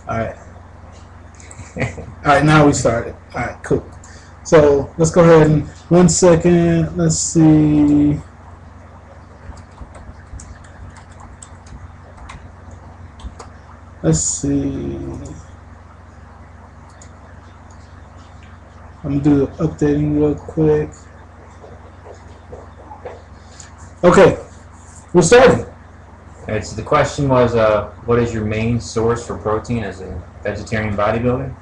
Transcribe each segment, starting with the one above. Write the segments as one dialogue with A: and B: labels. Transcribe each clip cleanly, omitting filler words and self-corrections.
A: All right. All right, now we started. All right, cool. So let's go ahead and 1 second. Let's see. Let's see. I'm gonna do updating real quick. Okay, we're starting.
B: Alright, so the question was, what is your main source for protein as a vegetarian bodybuilder?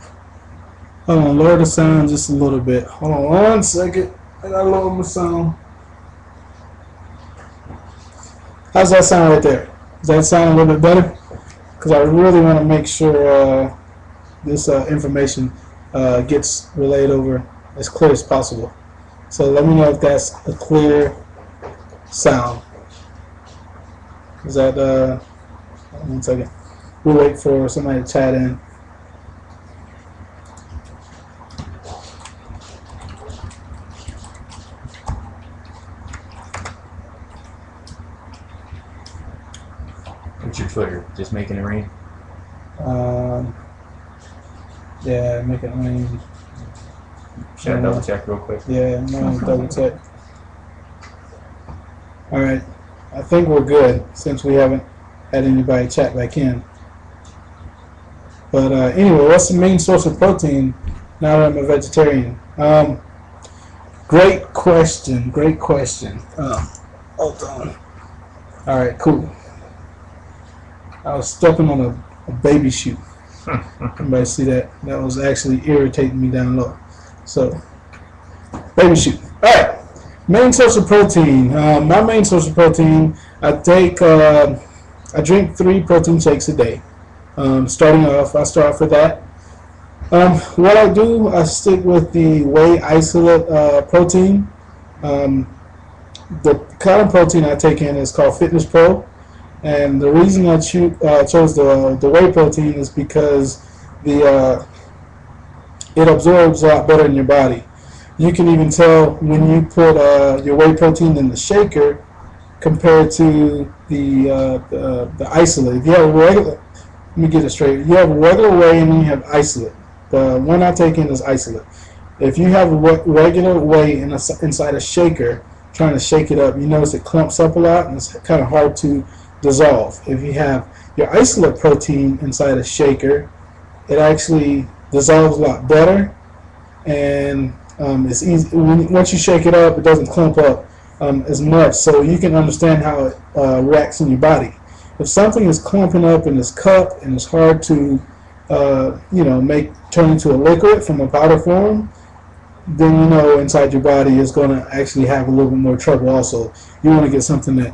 A: Hold on, lower the sound just a little bit. Hold on 1 second. I gotta lower my sound. How's that sound right there? Does that sound a little bit better? Because I really want to make sure this information gets relayed over as clear as possible. So let me know if that's a clear sound. Is that 1 second? We'll wait for somebody to chat in.
B: What's your Twitter? Just making it rain?
A: Yeah, make it rain.
B: Should I double check real quick?
A: Yeah, I'm gonna double check. All right, I think we're good since we haven't had anybody chat back in. But anyway, what's the main source of protein now that I'm a vegetarian? Great question. Great question. Hold on. All right, cool. I was stepping on a baby shoe. Everybody see that? That was actually irritating me down low. So, baby shoe. All right. Main source of protein. My main source of protein, I drink 3 protein shakes a day. Starting off, I start off with that. What I do, I stick with the whey isolate protein. The kind of protein I take in is called Fitness Pro. And the reason I chose the whey protein is because it absorbs a lot better in your body. You can even tell when you put your whey protein in the shaker compared to the isolate. If you have a regular, let me get it straight. You have a regular whey and then you have isolate. The one I take in is isolate. If you have a regular whey inside a shaker, trying to shake it up, you notice it clumps up a lot and it's kind of hard to dissolve. If you have your isolate protein inside a shaker, it actually dissolves a lot better, and it's easy. Once you shake it up, it doesn't clump up as much, so you can understand how it reacts in your body. If something is clumping up in this cup and it's hard to turn into a liquid from a powder form, then you know inside your body is going to actually have a little bit more trouble also. You want to get something that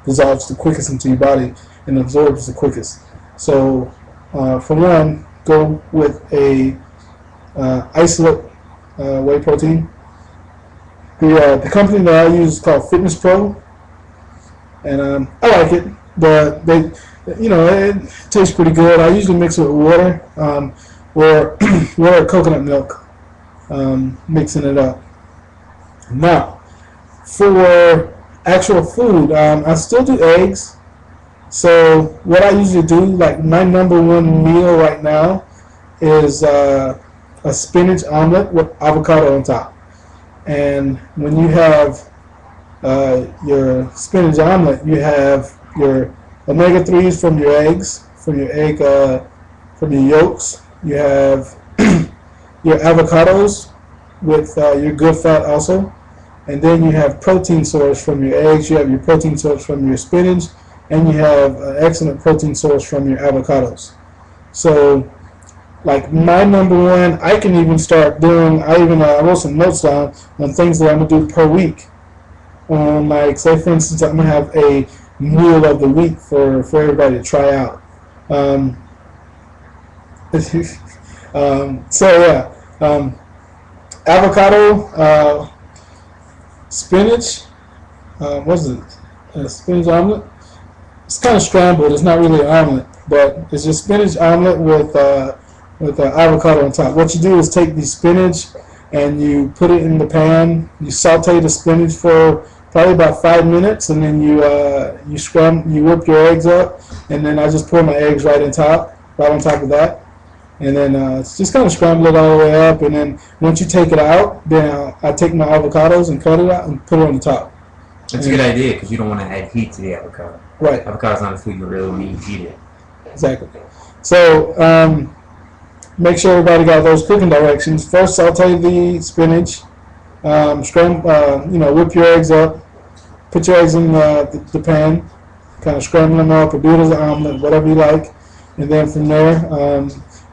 A: dissolves the quickest into your body and absorbs the quickest. So for one, go with a isolate whey protein. The company that I use is called Fitness Pro, and I like it. It tastes pretty good. I usually mix it with water or coconut milk, mixing it up. Now, for actual food, I still do eggs. So what I usually do, like my number one meal right now, is a spinach omelet with avocado on top. And when you have your spinach omelet, you have your omega-3s from your eggs, from your yolks. You have your avocados with your good fat also. And then you have protein source from your eggs, you have your protein source from your spinach, and you have an excellent protein source from your avocados. So, like my number one, I can even start doing, I wrote some notes down on things that I'm going to do per week. Like, say for instance, I'm going to have a meal of the week for everybody to try out. Avocado, spinach, what's it? Spinach omelet. It's kind of scrambled. It's not really an omelet, but it's just spinach omelet with avocado on top. What you do is take the spinach and you put it in the pan. You saute the spinach for probably about 5 minutes, and then you whip your eggs up, and then I just pour my eggs right on top. right on top of that. And then just kind of scramble it all the way up. And then once you take it out, then I take my avocados and cut it out and put it on the top.
B: That's a good idea because you don't want to add heat to the avocado.
A: Right.
B: Avocado's not a food you really want to eat it.
A: Exactly. So make sure everybody got those cooking directions. First, saute the spinach. Whip your eggs up. Put your eggs in the pan. Kind of scramble them up or do it as an omelet, whatever you like. And then from there,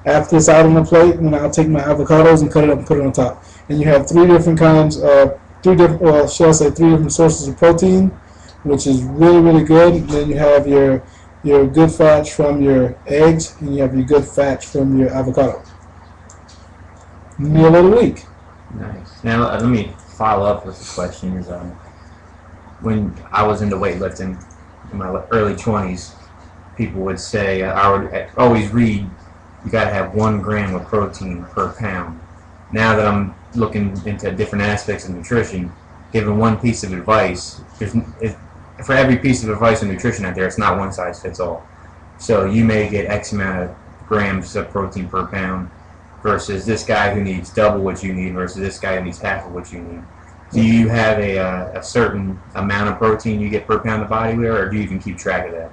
A: after it's out on the plate, then I'll take my avocados and cut it up and put it on top. And you have three different sources of protein, which is really, really good. And then you have your good fats from your eggs, and you have your good fats from your avocado. Meal of the week.
B: Nice. Now let me follow up with the question. Is when I was into weightlifting in my early 20s, people would say I would always read you got to have 1 gram of protein per pound. Now that I'm looking into different aspects of nutrition, given one piece of advice, for every piece of advice on nutrition out there, it's not one size fits all. So you may get X amount of grams of protein per pound versus this guy who needs double what you need versus this guy who needs half of what you need. Do you have a certain amount of protein you get per pound of body weight, or do you even keep track of that?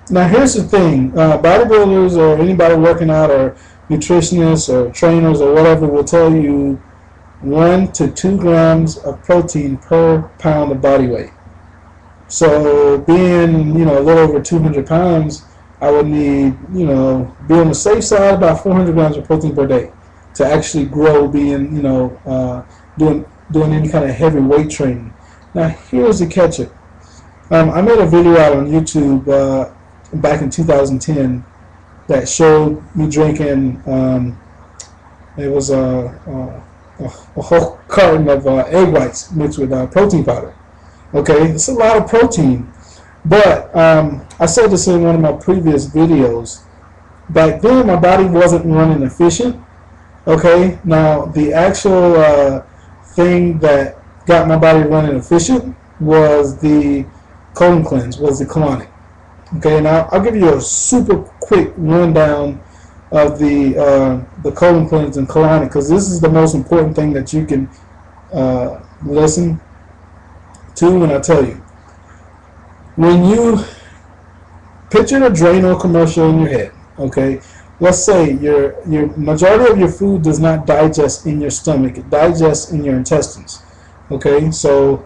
A: Now here's the thing: bodybuilders or anybody working out, or nutritionists or trainers or whatever, will tell you 1 to 2 grams of protein per pound of body weight. So being a little over 200 pounds, I would need be on the safe side about 400 grams of protein per day to actually grow, being doing any kind of heavy weight training. Now here's the catch. I made a video out on YouTube back in 2010 that showed me drinking. It was a whole carton of egg whites mixed with protein powder. Okay, it's a lot of protein, but I said this in one of my previous videos. Back then, my body wasn't running efficient. Okay, now the actual thing that got my body running efficient was the colon cleanse, was the colonic. Okay, now I'll give you a super quick rundown of the colon cleanse and colonic, because this is the most important thing that you can listen to when I tell you. When you picture a Drano commercial in your head, okay, let's say your majority of your food does not digest in your stomach, it digests in your intestines. Okay, so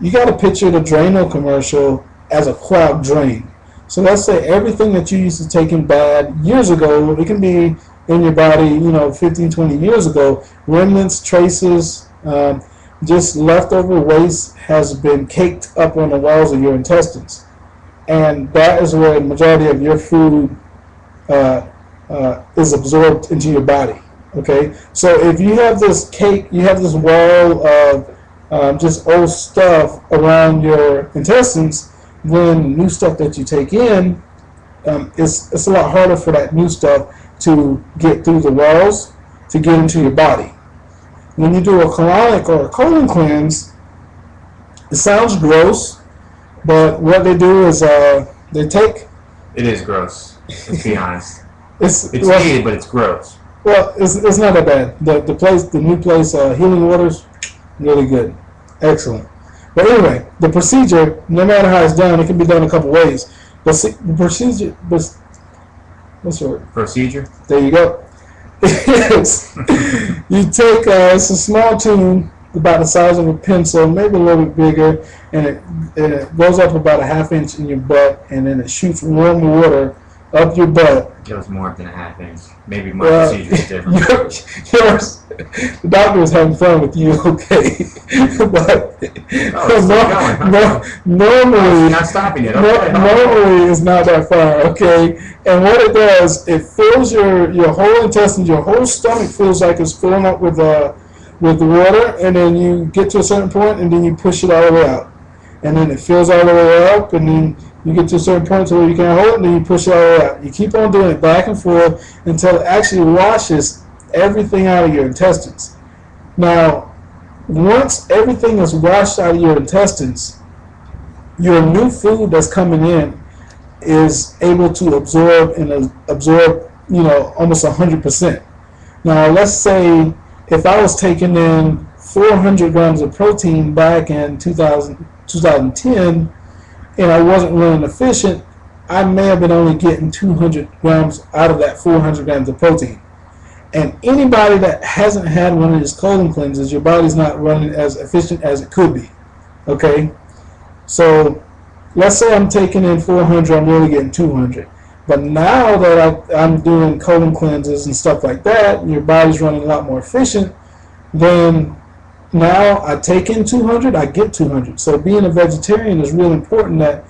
A: you got to picture the Drano commercial as a clogged drain. So let's say everything that you used to take in bad years ago, it can be in your body, 15, 20 years ago, remnants, traces, just leftover waste has been caked up on the walls of your intestines. And that is where the majority of your food is absorbed into your body. Okay, so if you have this cake, you have this wall of just old stuff around your intestines, then new stuff that you take in, it's a lot harder for that new stuff to get through the walls to get into your body. When you do a colonic or a colon cleanse, it sounds gross, but what they do is they take.
B: It is gross. Let's be honest.
A: It's
B: needed, but it's gross.
A: Well, it's not that bad. The new place, Healing Waters, really good, excellent. But anyway, the procedure, no matter how it's done, it can be done a couple ways. But see, the procedure, what's the word?
B: Procedure.
A: There you go. Yes. You take it's a small tube about the size of a pencil, maybe a little bit bigger, and it goes up about a half inch in your butt, and then it shoots warm water up your butt.
B: It was more than a half inch. Maybe my procedure is different.
A: The doctor was having fun with you, okay? But normally,
B: not stopping it. Okay.
A: Normally, it's not that far, okay? And what it does, it fills your whole intestines, your whole stomach feels like it's filling up with the water, and then you get to a certain point, and then you push it all the way out, and then it fills all the way up, and then you get to a certain point to where you can't hold it, and then you push it all the way out. You keep on doing it back and forth until it actually washes everything out of your intestines. Now, once everything is washed out of your intestines, your new food that's coming in is able to absorb, almost 100%. Now, let's say if I was taking in 400 grams of protein back in 2010, and I wasn't running efficient, I may have been only getting 200 grams out of that 400 grams of protein. And anybody that hasn't had one of these colon cleanses, your body's not running as efficient as it could be. Okay? So let's say I'm taking in 400, I'm really getting 200. But now that I'm doing colon cleanses and stuff like that, and your body's running a lot more efficient, then now I take in 200, I get 200. So being a vegetarian is really important that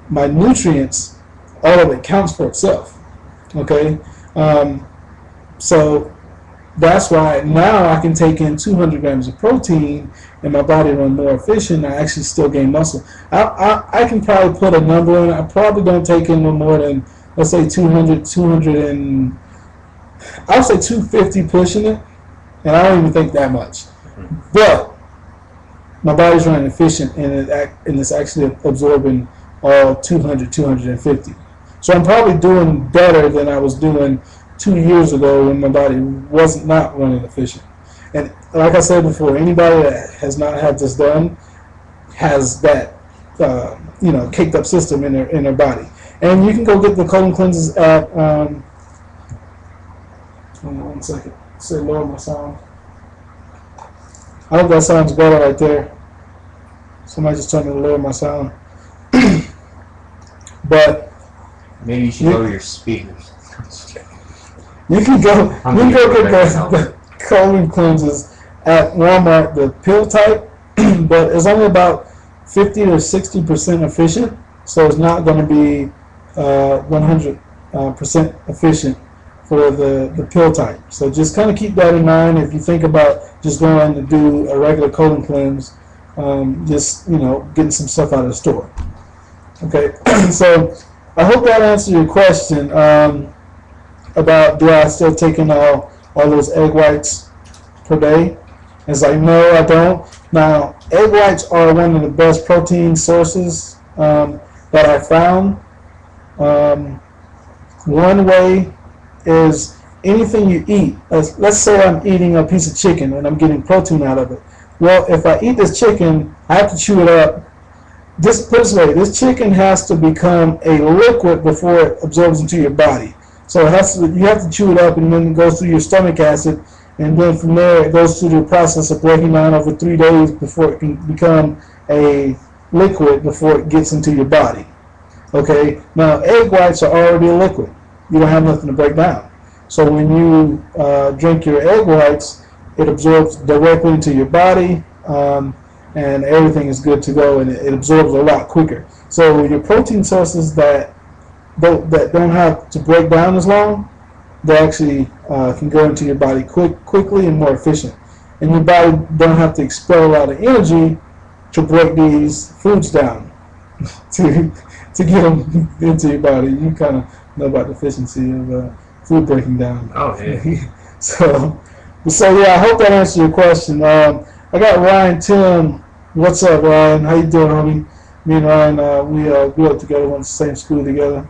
A: my nutrients, all of it counts for itself. Okay? So that's why now I can take in 200 grams of protein and my body run more efficient. I actually still gain muscle. I can probably put a number on it. I probably don't take in no more than, let's say 200, and I'll say 250 pushing it, and I don't even think that much. But my body's running efficient, and it's actually absorbing all 200, 250. So I'm probably doing better than I was doing 2 years ago when my body was not running efficient. And like I said before, anybody that has not had this done has that caked up system in their body. And you can go get the colon cleanses at hold on 1 second. Say lower my sound. I hope that sounds better right there. Somebody just told me to lower my sound. But
B: maybe you should lower your speakers.
A: You can go get the colon cleanses at Walmart, the pill type, but it's only about 50 or 60% efficient, so it's not going to be 100% efficient for the pill type. So just kind of keep that in mind if you think about just going to do a regular colon cleanse, just getting some stuff out of the store. Okay, so I hope that answered your question. About do I still take in all those egg whites per day? It's like, no, I don't. Now, egg whites are one of the best protein sources that I found. One way is anything you eat. Let's say I'm eating a piece of chicken and I'm getting protein out of it. Well, if I eat this chicken, I have to chew it up. Put it this way, this chicken has to become a liquid before it absorbs into your body. So you have to chew it up, and then it goes through your stomach acid, and then from there it goes through the process of breaking down over 3 days before it can become a liquid before it gets into your body. Okay, now egg whites are already a liquid. You don't have nothing to break down. So when you drink your egg whites, it absorbs directly into your body, and everything is good to go, and it absorbs a lot quicker. So your protein sources that don't have to break down as long, they actually can go into your body quickly and more efficient. And your body don't have to expel a lot of energy to break these foods down to get them into your body. You kind of know about the efficiency of food breaking down.
B: Oh, yeah.
A: So yeah, I hope that answers your question. I got Ryan Tim. What's up, Ryan? How you doing, homie? Me and Ryan, we grew up together, went to the same school together.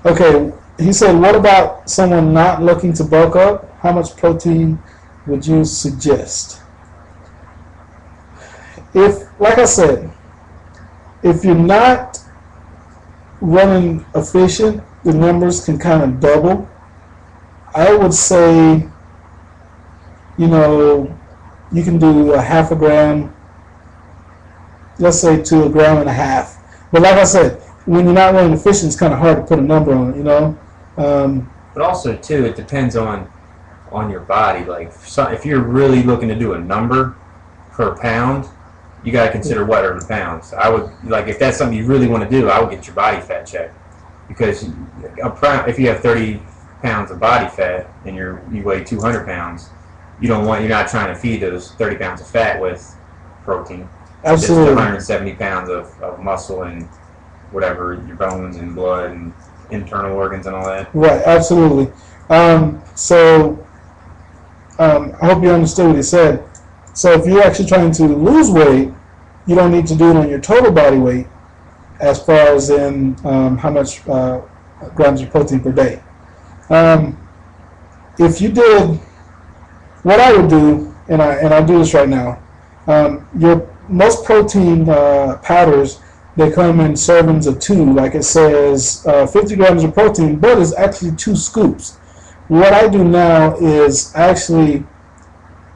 A: Okay, he said, what about someone not looking to bulk up? How much protein would you suggest? Like I said, if you're not running efficient, the numbers can kind of double. I would say, you can do a half a gram, let's say to 1.5 grams. But like I said, when you're not running efficient, it's kind of hard to put a number on it,
B: But also, too, it depends on your body. Like, if you're really looking to do a number per pound, you got to consider what are the pounds. I would, if that's something you really want to do, I would get your body fat checked. Because if you have 30 pounds of body fat and you weigh 200 pounds, you're not trying to feed those 30 pounds of fat with protein.
A: Absolutely.
B: Just 170 pounds of muscle and whatever, your bones and blood and internal organs and all that.
A: Right, absolutely. I hope you understood what he said. So if you're actually trying to lose weight, you don't need to do it on your total body weight. as far as in how much grams of protein per day. If you did what I would do, and I do this right now, your most protein powders, they come in servings of 2, like it says 50 grams of protein, but it's actually 2 scoops. What I do now is actually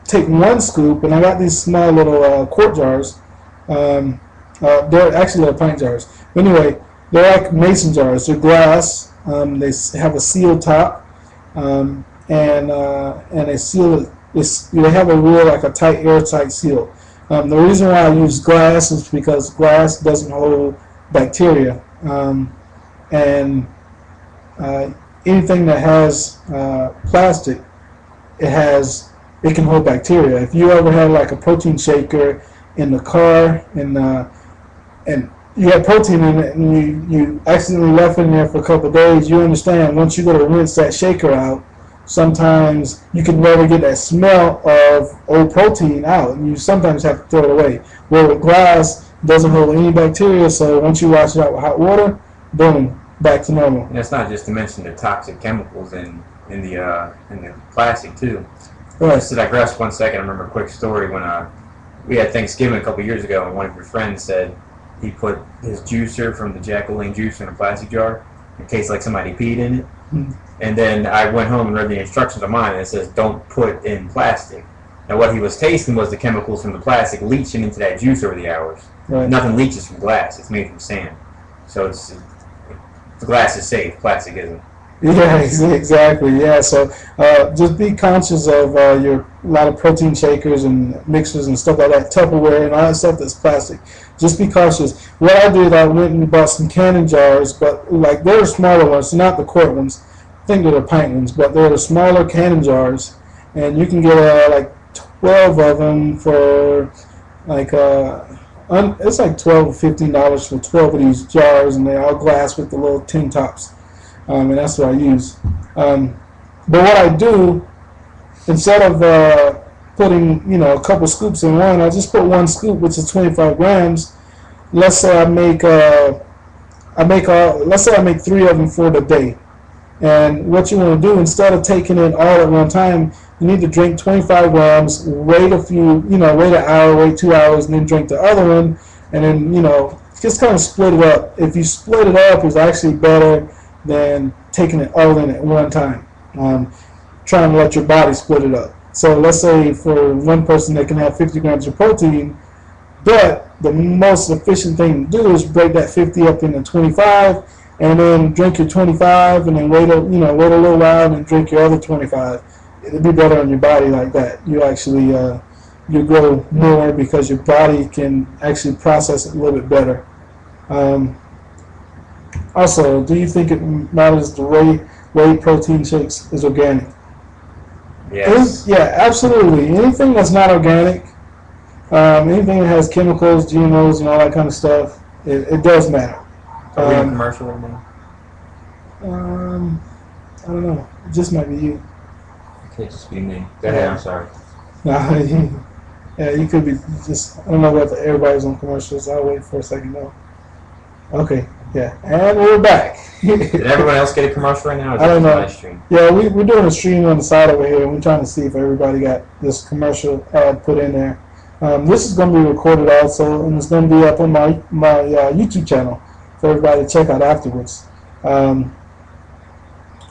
A: take 1 scoop, and I got these small little quart jars. They're actually little pint jars. Anyway, they're like mason jars. They're glass. They have a sealed top, and they seal it. They have a real like a tight, airtight seal. The reason why I use glass is because glass doesn't hold bacteria, and anything that has plastic, it can hold bacteria. If you ever had like a protein shaker in the car and you had protein in it and you accidentally left it in there for a couple of days, you understand once you go to rinse that shaker out, sometimes you can never get that smell of old protein out, and you sometimes have to throw it away. Well, with glass, it doesn't hold any bacteria, so once you wash it out with hot water, boom, back to normal.
B: And that's not just to mention the toxic chemicals in the plastic too.
A: Right.
B: Just to digress 1 second, I remember a quick story when we had Thanksgiving a couple years ago, and one of your friends said he put his juicer from the Jack LaLanne juicer in a plastic jar in case like somebody peed in it. Mm-hmm. And then I went home and read the instructions on mine, and it says don't put in plastic. Now what he was tasting was the chemicals from the plastic leaching into that juice over the hours.
A: Right.
B: Nothing leaches from glass; it's made from sand. So the glass is safe, plastic isn't.
A: Yeah, exactly. Yeah, so just be conscious of a lot of protein shakers and mixers and stuff like that, Tupperware and all that stuff that's plastic. Just be cautious. What I did, I went and bought some canning jars, but like they're smaller ones, not the quart ones. I think they're the pint ones, but they're the smaller canning jars, and you can get like 12 of them for like it's like $12 or $15 for 12 of these jars, and they're all glass with the little tin tops. And that's what I use. But what I do, instead of putting a couple scoops in one, I just put 1 scoop, which is 25 grams. Let's say I make 3 of them for the day. And what you want to do, instead of taking it all at one time, you need to drink 25 grams, wait wait an hour, wait 2 hours, and then drink the other one, and then just kind of split it up. If you split it up, it's actually better than taking it all in at one time. Trying to let your body split it up. So let's say for one person they can have 50 grams of protein, but the most efficient thing to do is break that 50 up into 25, and then drink your 25, and then wait a little while, and then drink your other 25. It'll be better on your body like that. You actually you grow more because your body can actually process it a little bit better. Also, do you think it matters the way protein shakes is organic?
B: Yes.
A: Yeah, absolutely. Anything that's not organic, anything that has chemicals, GMOs, and all that kind of stuff, it does matter.
B: Are we in commercial right now?
A: I don't know. It just might be you.
B: It could just be me. Go ahead, I'm sorry.
A: Nah, yeah, you could be just, I don't know whether everybody's on commercials. I'll wait for a second though. Okay, yeah, and we're back.
B: Did everyone else get a commercial right now? Or is
A: I don't know.
B: Live stream?
A: Yeah, we're doing a stream on the side over here. We're trying to see if everybody got this commercial ad put in there. This is going to be recorded also, and it's going to be up on my YouTube channel for everybody to check out afterwards.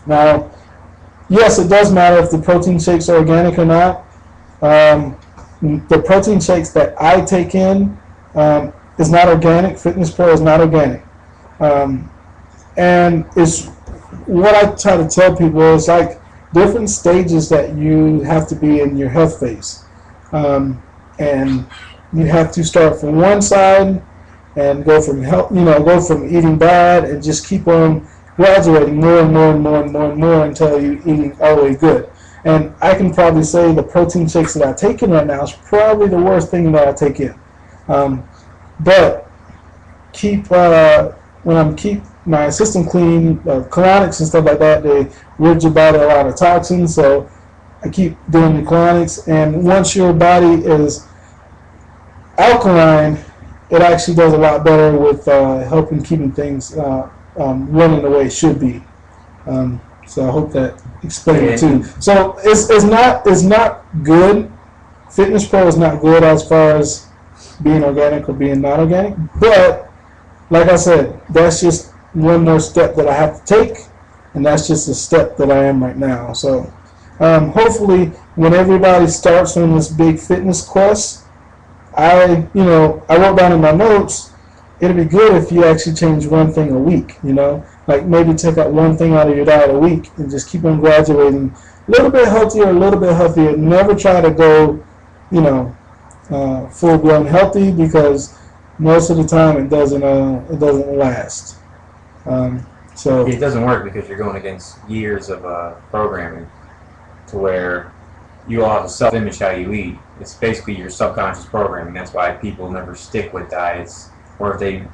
A: Now, yes, it does matter if the protein shakes are organic or not. The protein shakes that I take in is not organic. Fitness Pro is not organic. And it's what I try to tell people is like different stages that you have to be in your health phase. And you have to start from one side and go from go from eating bad and just keep on graduating more and more and more and more and more until you're eating all the way good. And I can probably say the protein shakes that I take in right now is probably the worst thing that I take in. But when I'm keep my system clean, colonics and stuff like that, they rid your body of a lot of toxins. So I keep doing the colonics, and once your body is alkaline it actually does a lot better with helping keeping things running the way it should be. So I hope that explained it too. So it's not good. Fitness Pro is not good as far as being organic or being not organic. But like I said, that's just one more step that I have to take, and that's just a step that I am right now. So hopefully, when everybody starts on this big fitness quest, I wrote down in my notes, it'd be good if you actually change one thing a week, like maybe take out one thing out of your diet a week and just keep on graduating a little bit healthier. Never try to go, full blown healthy, because most of the time it doesn't last. So
B: it doesn't work because you're going against years of programming to where you all have a self-image how you eat. It's basically your subconscious programming. That's why people never stick with diets, or if they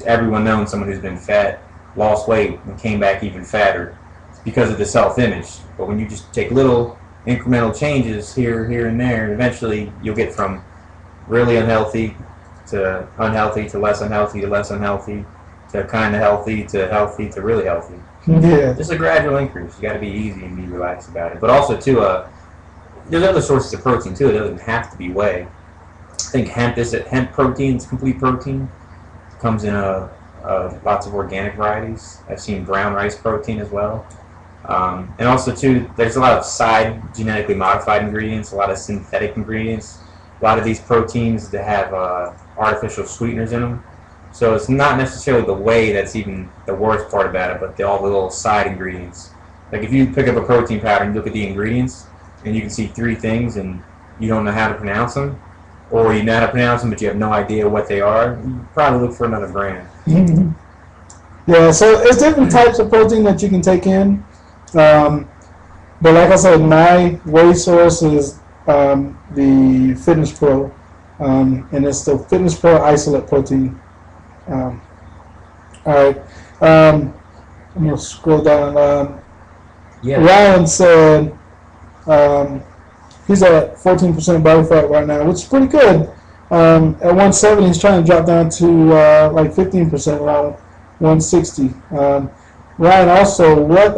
B: everyone knows someone who's been fat, lost weight, and came back even fatter. It's because of the self-image. But when you just take little incremental changes here, and there, eventually you'll get from really unhealthy to unhealthy to less unhealthy to less unhealthy to kind of healthy to really healthy.
A: Yeah.
B: Just a gradual increase. You got to be easy and be relaxed about it. But also too, there's other sources of protein too. It doesn't have to be whey. I think hemp protein is complete protein. It comes in lots of organic varieties. I've seen brown rice protein as well. And also too, there's a lot of side genetically modified ingredients, a lot of synthetic ingredients. A lot of these proteins that have artificial sweeteners in them. So it's not necessarily the whey that's even the worst part about it, but all the little side ingredients. Like if you pick up a protein powder and look at the ingredients, and you can see 3 things and you don't know how to pronounce them, or you know how to pronounce them but you have no idea what they are, you probably look for another brand.
A: Mm-hmm. Yeah, so it's different types of protein that you can take in. But like I said, my whey source is the Fitness Pro, and it's the Fitness Pro isolate protein. All right, I'm gonna scroll down.
B: Yeah.
A: Ryan said he's at 14% body fat right now, which is pretty good. At 170, he's trying to drop down to like 15%, around 160. Ryan, also, what?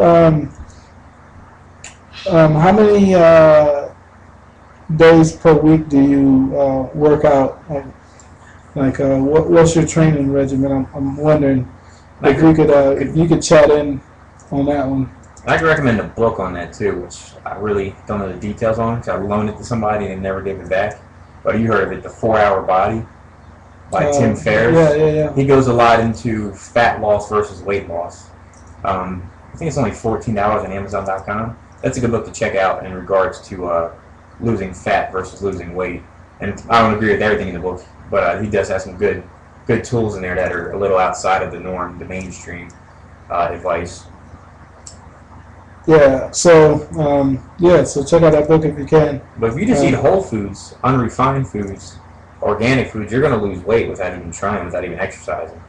A: How many days per week do you work out? What's your training regimen? I'm wondering if you could chat in on that one.
B: I could recommend a book on that too, which I really don't know the details on, because I loaned it to somebody and never gave it back. But you heard of it, The 4-Hour Body by Tim Ferriss.
A: Yeah.
B: He goes a lot into fat loss versus weight loss. I think it's only $14 on Amazon.com. That's a good book to check out in regards to losing fat versus losing weight. And I don't agree with everything in the book, but he does have some good tools in there that are a little outside of the norm, the mainstream advice.
A: Yeah, so so check out that book if you can.
B: But if you just eat whole foods, unrefined foods, organic foods, you're going to lose weight without even trying, without even exercising.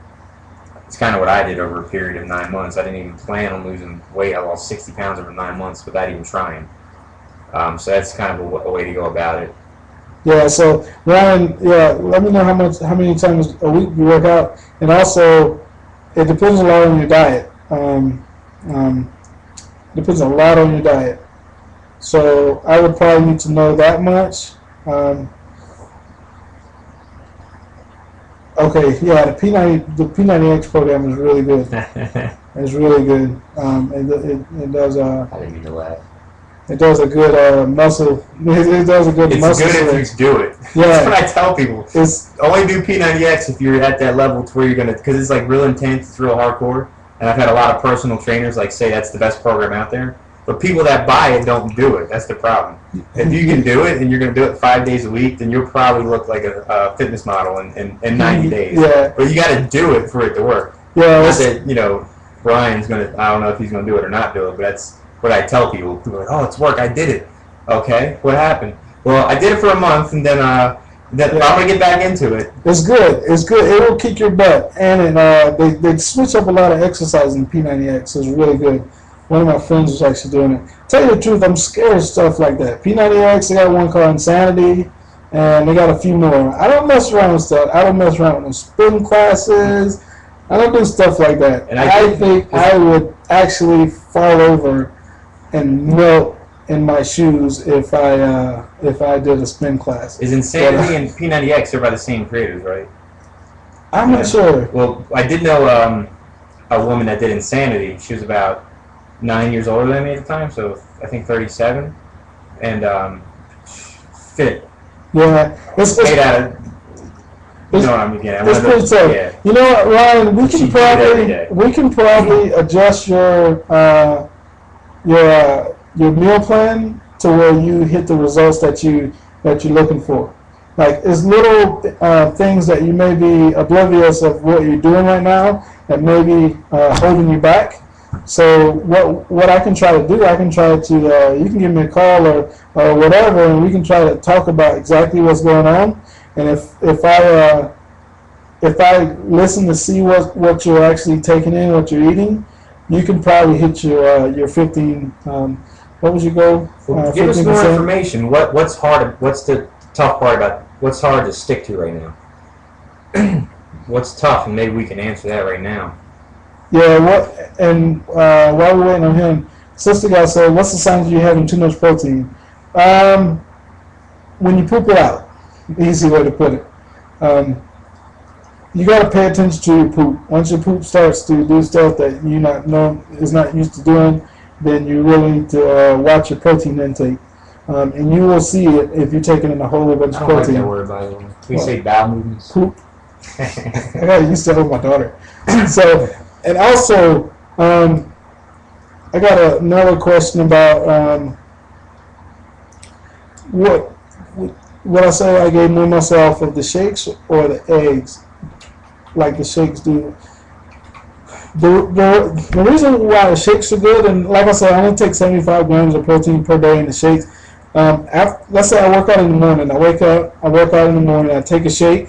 B: It's kind of what I did over a period of 9 months. I didn't even plan on losing weight. I lost 60 pounds over 9 months without even trying. So that's kind of a way to go about it.
A: Yeah, so Ryan, let me know how many times a week you work out, and also it depends a lot on your diet. Depends a lot on your diet. So I would probably need to know that much. The P90X program is really good. It's really good. It does.
B: I didn't mean to laugh.
A: It does a good muscle. It does a good muscle.
B: It's good if you do it.
A: Yeah.
B: That's what I tell people. It's only do P90X if you're at that level to where you're gonna, because it's like real intense, it's real hardcore. And I've had a lot of personal trainers say that's the best program out there. But people that buy it don't do it. That's the problem. If you can do it and you're going to do it 5 days a week, then you'll probably look like a fitness model in 90 days.
A: Yeah.
B: But you got to do it for it to work.
A: Yeah.
B: Not that, Brian's going to, I don't know if he's going to do it or not do it, but that's what I tell people. People are like, oh, it's work. I did it. Okay. What happened? Well, I did it for a month, and then I'm going to get back into it.
A: It's good. It's good. It will kick your butt. And they switch up a lot of exercise in P90X. So it's really good. One of my friends was actually doing it. Tell you the truth, I'm scared of stuff like that. P90X, I got one called Insanity. and they got a few more. I don't mess around with stuff. I don't mess around with spin classes. I don't do stuff like that.
B: And
A: I think I would actually fall over and melt in my shoes if I did a spin class.
B: Is Insanity and P90X are by the same creators, right?
A: I'm not sure.
B: Well, I did know a woman that did Insanity. She was about 9 years older than me at the time, so I think 37, and fit.
A: Yeah, it's
B: Made out of. You know what I'm getting at.
A: It's pretty tough.
B: Yeah.
A: You know what, Ryan?
B: She did it every day.
A: We can probably adjust your meal plan to where you hit the results that you're looking for. Like, it's little things that you may be oblivious of what you're doing right now that may be holding you back. So what I can try to do, I can try to you can give me a call or whatever, and we can try to talk about exactly what's going on. And if I listen to see what you're actually taking in, what you're eating, you can probably hit your 15. What would you go?
B: Give us more information. What's hard? What's the tough part about? What's hard to stick to right now? What's tough, and maybe we can answer that right now.
A: Yeah. While we're waiting on him, Sister Guy said, "What's the signs you're having too much protein?" When you poop it out. Easy way to put it. You got to pay attention to your poop. Once your poop starts to do stuff that is not used to doing, then you really need to watch your protein intake. And you will see it if you're taking in a whole bunch of protein.
B: I don't like that word, by the way. Can we say bowel movements?
A: Poop. I got used to it with my daughter. So, and also, I got another question about what I say I gave more myself of the shakes or the eggs, like the shakes do. The reason why the shakes are good, and like I said, I only take 75 grams of protein per day in the shakes. Let's say I work out in the morning. I wake up, I work out in the morning, I take a shake,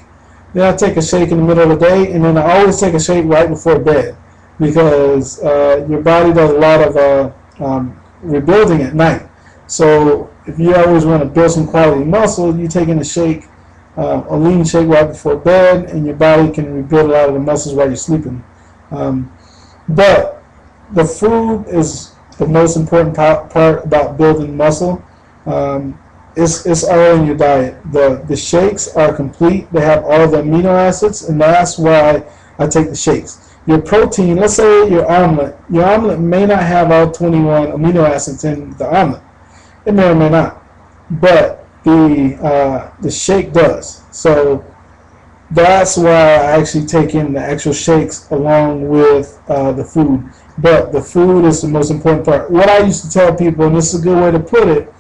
A: then I take a shake in the middle of the day, and then I always take a shake right before bed because your body does a lot of rebuilding at night. So if you always want to build some quality muscle, you take in a shake, a lean shake right before bed, and your body can rebuild a lot of the muscles while you're sleeping. But the food is the most important part about building muscle. It's all in your diet. The shakes are complete. They have all the amino acids, and that's why I take the shakes. Your protein, let's say your omelet may not have all 21 amino acids in the omelet. It may or may not, but the shake does. So that's why I actually take in the actual shakes along with the food. But the food is the most important part. What I used to tell people, and this is a good way to put it,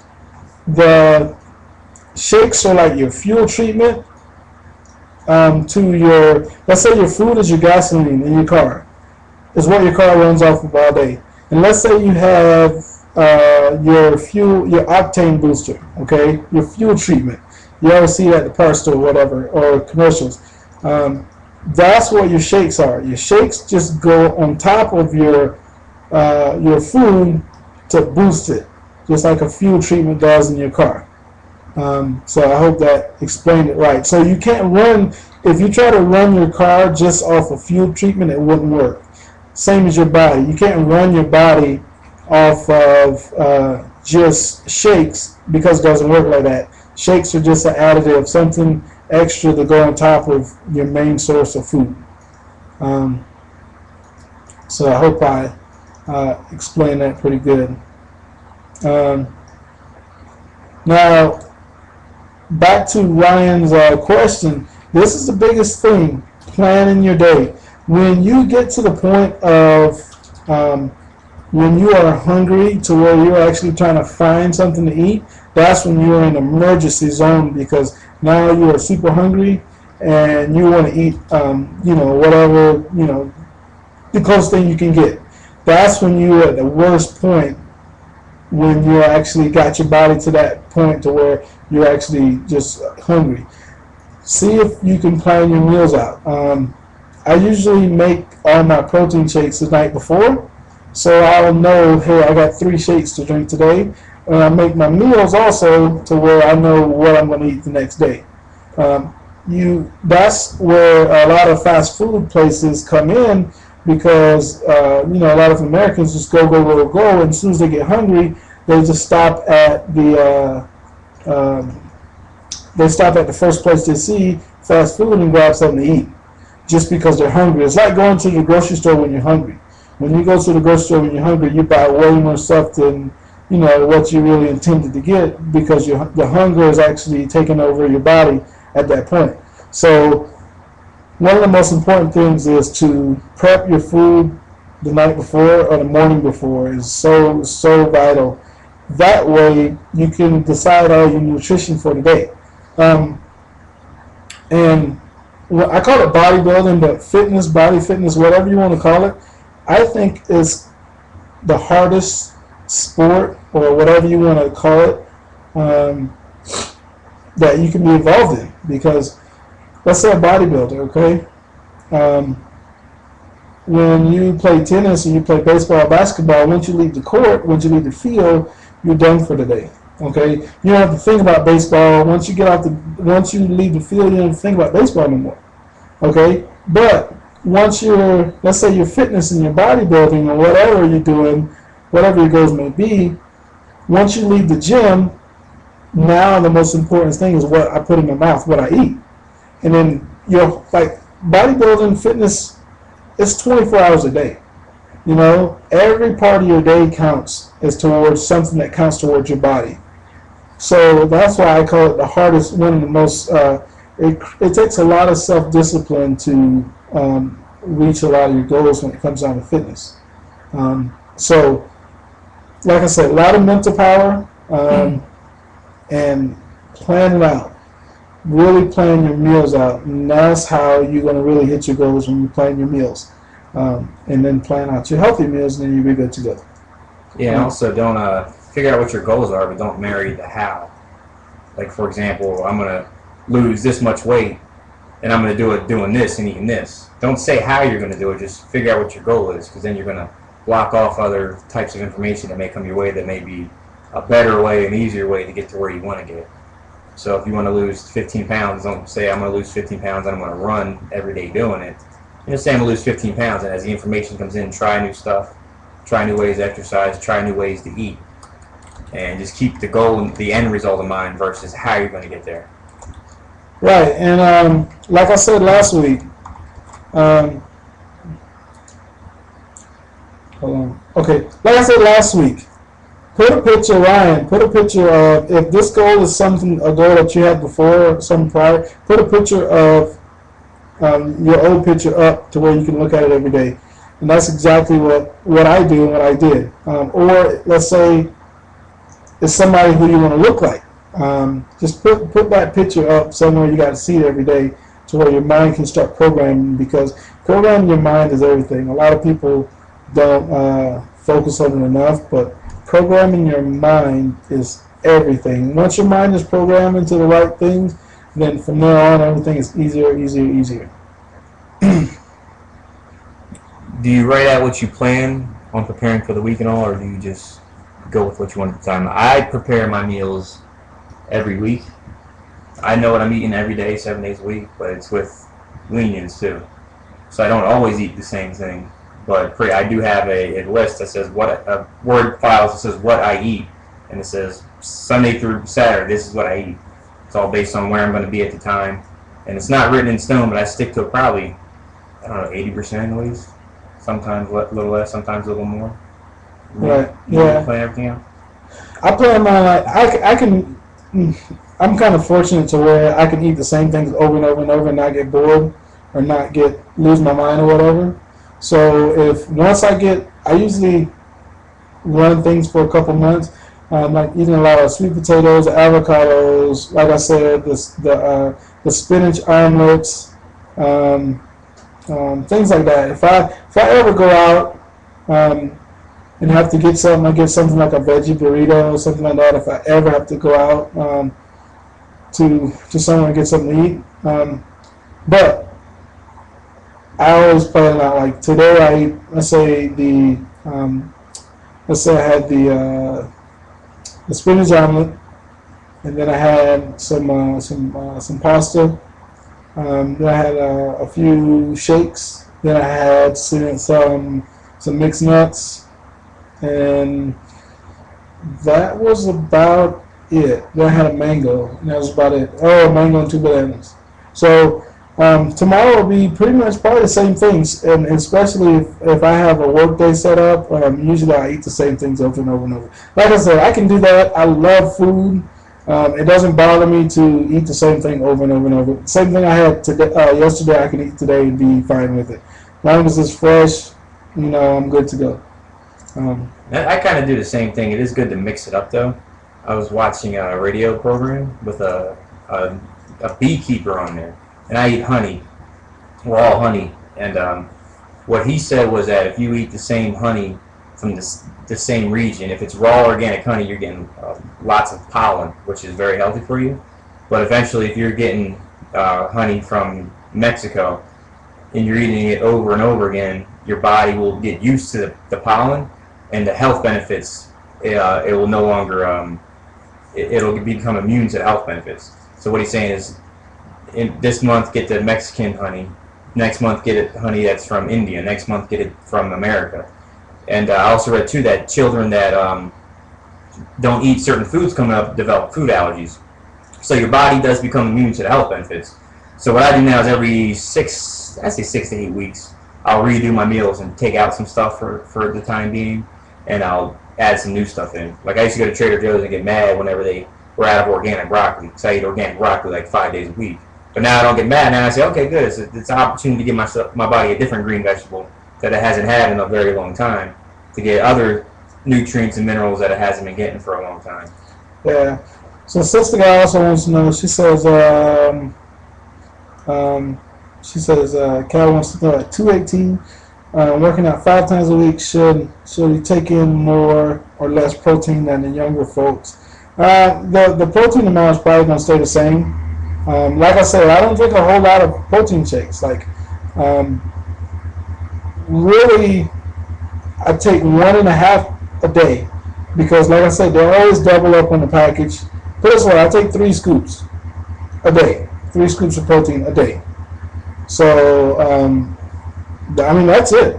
A: the shakes are like your fuel treatment to your, let's say your food is your gasoline in your car. Is what your car runs off of all day. And let's say you have your octane booster, okay, your fuel treatment. You always see that at the parts store, whatever, or commercials. That's what your shakes are. Your shakes just go on top of your food to boost it, just like a fuel treatment does in your car. So I hope that explained it right. So you can't run, if you try to run your car just off of fuel treatment, it wouldn't work. Same as your body. You can't run your body off of just shakes because it doesn't work like that. Shakes are just an additive, something extra to go on top of your main source of food. So I hope I explained that pretty good. Now, back to Ryan's question. This is the biggest thing, planning your day. When you get to the point of when you are hungry to where you're actually trying to find something to eat, that's when you're in emergency zone because now you are super hungry and you want to eat, whatever, the closest thing you can get. That's when you're at the worst point, when you actually got your body to that point to where you're actually just hungry. See if you can plan your meals out. I usually make all my protein shakes the night before, So I'll know, hey, I got 3 shakes to drink today. And I make my meals also to where I know what I'm going to eat the next day. Um, that's where a lot of fast food places come in because a lot of Americans just go, and as soon as they get hungry, they just stop at the first place they see fast food and grab something to eat just because they're hungry. It's like going to the grocery store when you're hungry. When you go to the grocery store when you're hungry, you buy way more stuff than what you really intended to get because the hunger is actually taking over your body at that point. So one of the most important things is to prep your food the night before or the morning before is so vital. That way you can decide all your nutrition for the day. Um, and I call it bodybuilding, but fitness, body fitness, whatever you want to call it, I think is the hardest sport or whatever you want to call it that you can be involved in. Because let's say a bodybuilder, okay? Um, when you play tennis and you play baseball or basketball, once you leave the court, once you leave the field, you're done for the day. Okay, you don't have to think about baseball. Once you leave the field, you don't have to think about baseball anymore. Okay, but let's say your fitness and your bodybuilding or whatever you're doing, whatever your goals may be, once you leave the gym, now the most important thing is what I put in my mouth, what I eat. And then like bodybuilding, fitness, it's 24 hours a day. Every part of your day counts as towards something that counts towards your body. So that's why I call it the hardest, one of the most. It takes a lot of self-discipline to reach a lot of your goals when it comes down to fitness. So, like I said, a lot of mental power and plan it out. Really plan your meals out, and that's how you're going to really hit your goals when you plan your meals. And then plan out your healthy meals, and then you'll be good to go.
B: Yeah, and also don't figure out what your goals are, but don't marry the how. Like, for example, I'm going to lose this much weight, and I'm going to do it doing this and eating this. Don't say how you're going to do it, just figure out what your goal is, because then you're going to block off other types of information that may come your way that may be a better way, an easier way to get to where you want to get. So if you want to lose 15 pounds, don't say I'm going to lose 15 pounds and I'm going to run every day doing it. You just say I'm going to lose 15 pounds, and as the information comes in, try new stuff, try new ways to exercise, try new ways to eat. And just keep the goal and the end result in mind versus how you're going to get there.
A: Right, and like I said last week, hold on. Okay, like I said last week, put a picture of, if this goal is a goal that you had before, some prior, put a picture of your old picture up to where you can look at it every day. And that's exactly what I do and what I did. Or let's say it's somebody who you want to look like. Just put that picture up somewhere you got to see it every day to where your mind can start programming, because programming your mind is everything. A lot of people don't focus on it enough, but programming your mind is everything. Once your mind is programmed into the right things, then from there on everything is easier.
B: Do you write out what you plan on preparing for the week and all, or do you just go with what you want at the time? I prepare my meals every week. I know what I'm eating every day, 7 days a week, but it's with lenience too. So I don't always eat the same thing, but I do have a list that says a word file that says what I eat, and it says Sunday through Saturday, this is what I eat. It's all based on where I'm going to be at the time, and it's not written in stone, but I stick to it probably, 80% at least. Sometimes a little less, sometimes a little more.
A: Right.
B: You
A: Yeah.
B: plan everything out?
A: I plan mine like I can. I'm kind of fortunate to where I can eat the same things over and over and over and not get bored or not lose my mind or whatever. So I usually run things for a couple months, like eating a lot of sweet potatoes, avocados, like I said, the spinach omelets, things like that. If I ever go out and have to get something, I get something like a veggie burrito or something like that. If I ever have to go out to somewhere and get something to eat, but I always plan out, like today I eat, let's say Um, let's say I had the spinach omelet, and then I had some pasta. Then I had a few shakes. Then I had some mixed nuts, and that was about it. Then I had a mango, and that was about it. Oh, a mango and 2 bananas. So tomorrow will be pretty much probably the same things, and especially if I have a work day set up, usually I eat the same things over and over and over. Like I said, I can do that. I love food. It doesn't bother me to eat the same thing over and over and over. Same thing I had today, yesterday, I can eat today and be fine with it. As long as it's fresh, I'm good to go.
B: I kind of do the same thing. It is good to mix it up, though. I was watching a radio program with a beekeeper on there, and I eat honey. We're all honey, and what he said was that if you eat the same honey from the same region, if it's raw organic honey, you're getting lots of pollen, which is very healthy for you. But eventually, if you're getting honey from Mexico and you're eating it over and over again, your body will get used to the pollen and the health benefits. It will no longer it'll become immune to the health benefits. So what he's saying is, in this month get the Mexican honey, next month get it honey that's from India, next month get it from America. And I also read too that children that don't eat certain foods coming up develop food allergies. So your body does become immune to the health benefits. So what I do now is every 6 to 8 weeks, I'll redo my meals and take out some stuff for the time being, and I'll add some new stuff in. Like I used to go to Trader Joe's and get mad whenever they were out of organic broccoli, because I eat organic broccoli like 5 days a week. But now I don't get mad. Now I say, okay, good. It's an opportunity to give my body a different green vegetable that it hasn't had in a very long time, to get other nutrients and minerals that it hasn't been getting for a long time.
A: Yeah. So sister guy also wants to know. She says, Cal wants to know at 218, working out 5 times a week, should he take in more or less protein than the younger folks? The protein amount is probably going to stay the same. Like I said, I don't drink a whole lot of protein shakes. Like, really, I take 1.5 a day, because like I said, they always double up on the package. Put it this way, I take 3 scoops a day, 3 scoops of protein a day. So, I mean, that's it,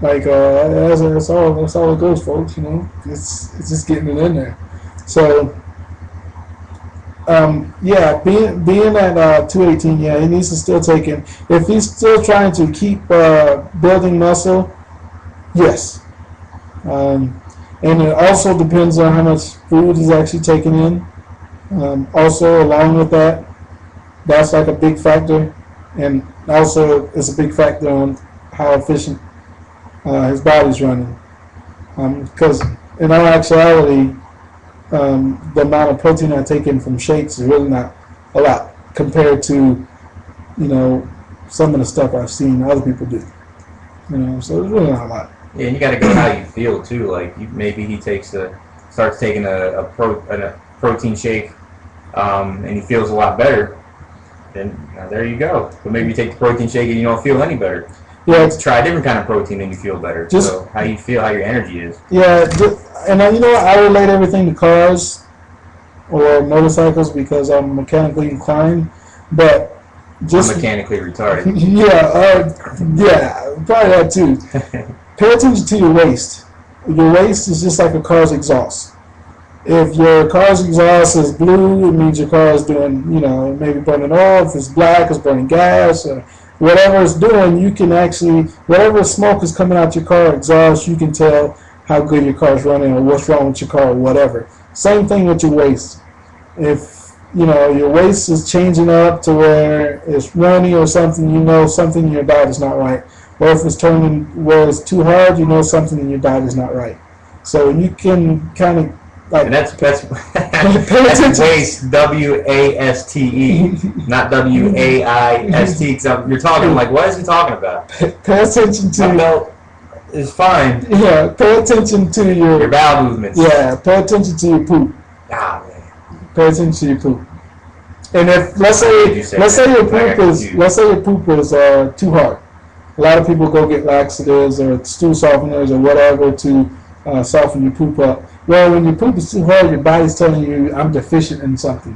A: like, that's all it goes, folks, it's just getting it in there. So, yeah, being at 218, yeah, he needs to still take in. If he's still trying to keep building muscle, yes. And it also depends on how much food he's actually taking in. Also, along with that, that's like a big factor, and also it's a big factor on how efficient his body's running. Because in all actuality, the amount of protein I take in from shakes is really not a lot compared to, some of the stuff I've seen other people do. So it's really not a lot.
B: Yeah, and you got to go how you feel too. Like maybe he starts taking a protein shake, and he feels a lot better. Then there you go. But maybe you take the protein shake and you don't feel any better.
A: Yeah,
B: try a different kind of protein and you feel better. So how you feel, how your energy is.
A: Yeah, and I relate everything to cars or motorcycles because I'm mechanically inclined, but just
B: I'm mechanically retarded.
A: Yeah, probably that too. Pay attention to your waist. Your waist is just like a car's exhaust. If your car's exhaust is blue, it means your car is doing, maybe burning oil. If it's black, it's burning gas, or whatever it's doing, you can actually, whatever smoke is coming out your car exhaust, you can tell how good your car is running or what's wrong with your car or whatever. Same thing with your waist. If, your waist is changing up to where it's runny or something, something in your diet is not right. Or if it's turning where it's too hard, something in your diet is not right. So you can kind of, like,
B: and that's waste, W-A-S-T-E, not W-A-I-S-T. You're talking like, what is he talking about?
A: Pay attention to.
B: My belt is fine.
A: Yeah, pay attention to your
B: bowel movements.
A: Yeah, pay attention to your poop.
B: Ah, man.
A: Pay attention to your poop. And if let's say your poop is too hard, A lot of people go get laxatives or stool softeners or whatever to soften your poop up. Well, when your poop is too hard, your body's telling you, I'm deficient in something,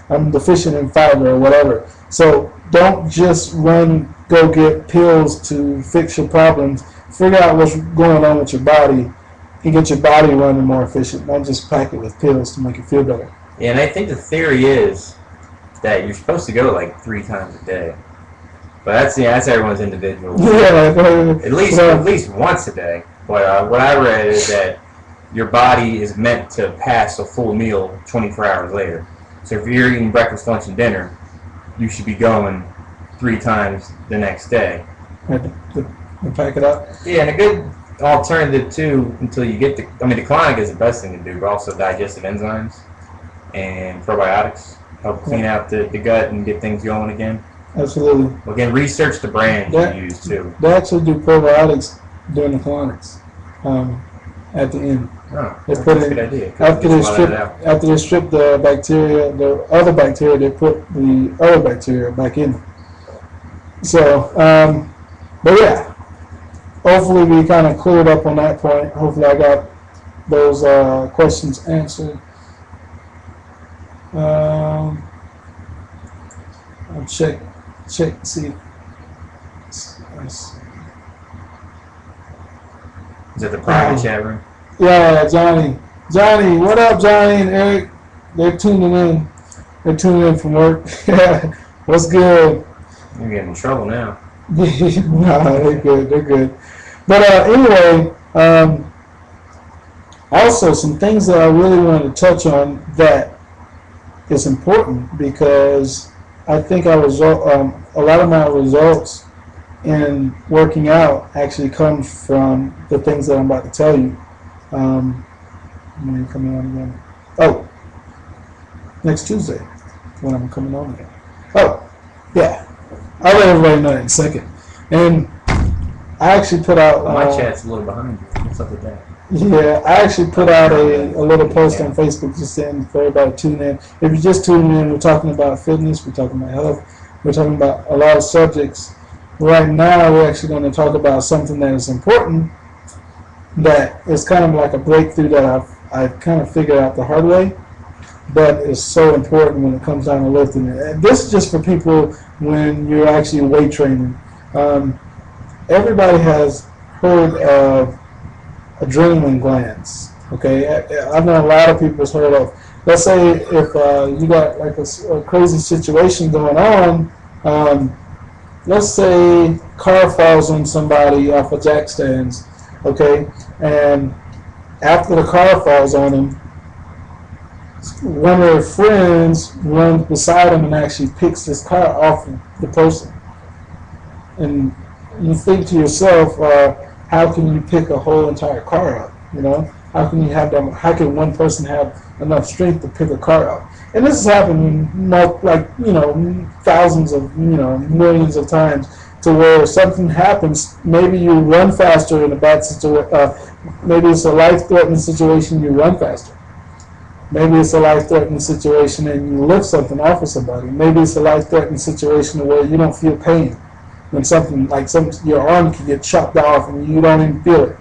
A: I'm deficient in fiber or whatever. So don't just go get pills to fix your problems. Figure out what's going on with your body and get your body running more efficient. Don't just pack it with pills to make you feel better.
B: Yeah, and I think the theory is that you're supposed to go like 3 times a day. But that's everyone's individual.
A: Yeah.
B: At least once a day. But what I read is that your body is meant to pass a full meal 24 hours later. So if you're eating breakfast, lunch, and dinner, you should be going 3 times the next day.
A: To pack it up.
B: Yeah, and a good alternative too, until you get the colonic is the best thing to do, but also digestive enzymes and probiotics help clean out the gut and get things going again.
A: Absolutely.
B: Well, again, research the brands you use too.
A: They actually do probiotics during the colonics at the end.
B: Oh,
A: they
B: that's
A: put
B: a
A: in,
B: good idea.
A: After they strip the bacteria, the other bacteria, they put the other bacteria back in. So, but yeah, hopefully we kind of cleared up on that point. Hopefully I got those questions answered. I'll check, see.
B: Is that the private chat room?
A: Yeah, Johnny, what up, Johnny and Eric? They're tuning in. They're tuning in from work. What's good?
B: You're getting in trouble now.
A: No, they're good. But anyway, also some things that I really wanted to touch on that is important because I think a lot of my results in working out actually comes from the things that I'm about to tell you. When you're coming on again? Oh, next Tuesday when I'm coming on again. Oh, yeah. I'll let everybody know that in a second. And I actually put out...
B: my chat's a little behind you. What's up with that?
A: Yeah, I actually put out a little post on Facebook just saying for everybody to tune in. If you're just tuning in, we're talking about fitness, we're talking about health, we're talking about a lot of subjects. Right now, we're actually going to talk about something that is important, that is kind of like a breakthrough that I've kind of figured out the hard way, but is so important when it comes down to lifting. And this is just for people when you're actually weight training. Everybody has heard of adrenaline glands. Okay, I know a lot of people has heard of. Let's say if you got like a crazy situation going on. Let's say car falls on somebody off of jack stands. Okay, and after the car falls on him, one of their friends runs beside him and actually picks this car off of the person. And you think to yourself, how can you pick a whole entire car up? How can you have them? How can one person have enough strength to pick a car up? And this has happened thousands of millions of times, to where something happens. Maybe you run faster in a bad situation. Maybe it's a life-threatening situation. You run faster. Maybe it's a life-threatening situation and you lift something off of somebody. Maybe it's a life-threatening situation where you don't feel pain when something like your arm can get chopped off and you don't even feel it.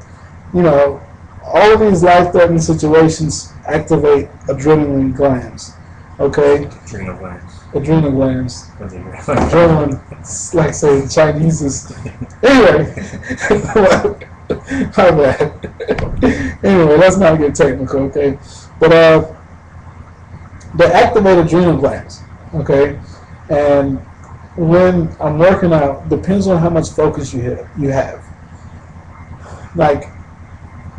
A: All of these life-threatening situations activate adrenaline glands. Okay?
B: Adrenal glands.
A: Adrenal glands.
B: Adrenaline.
A: Adrenaline, like say the Chinese is. Anyway, my bad. Anyway, let's not get technical, okay? But they activate adrenal glands, okay? And when I'm working out, depends on how much focus you have. Like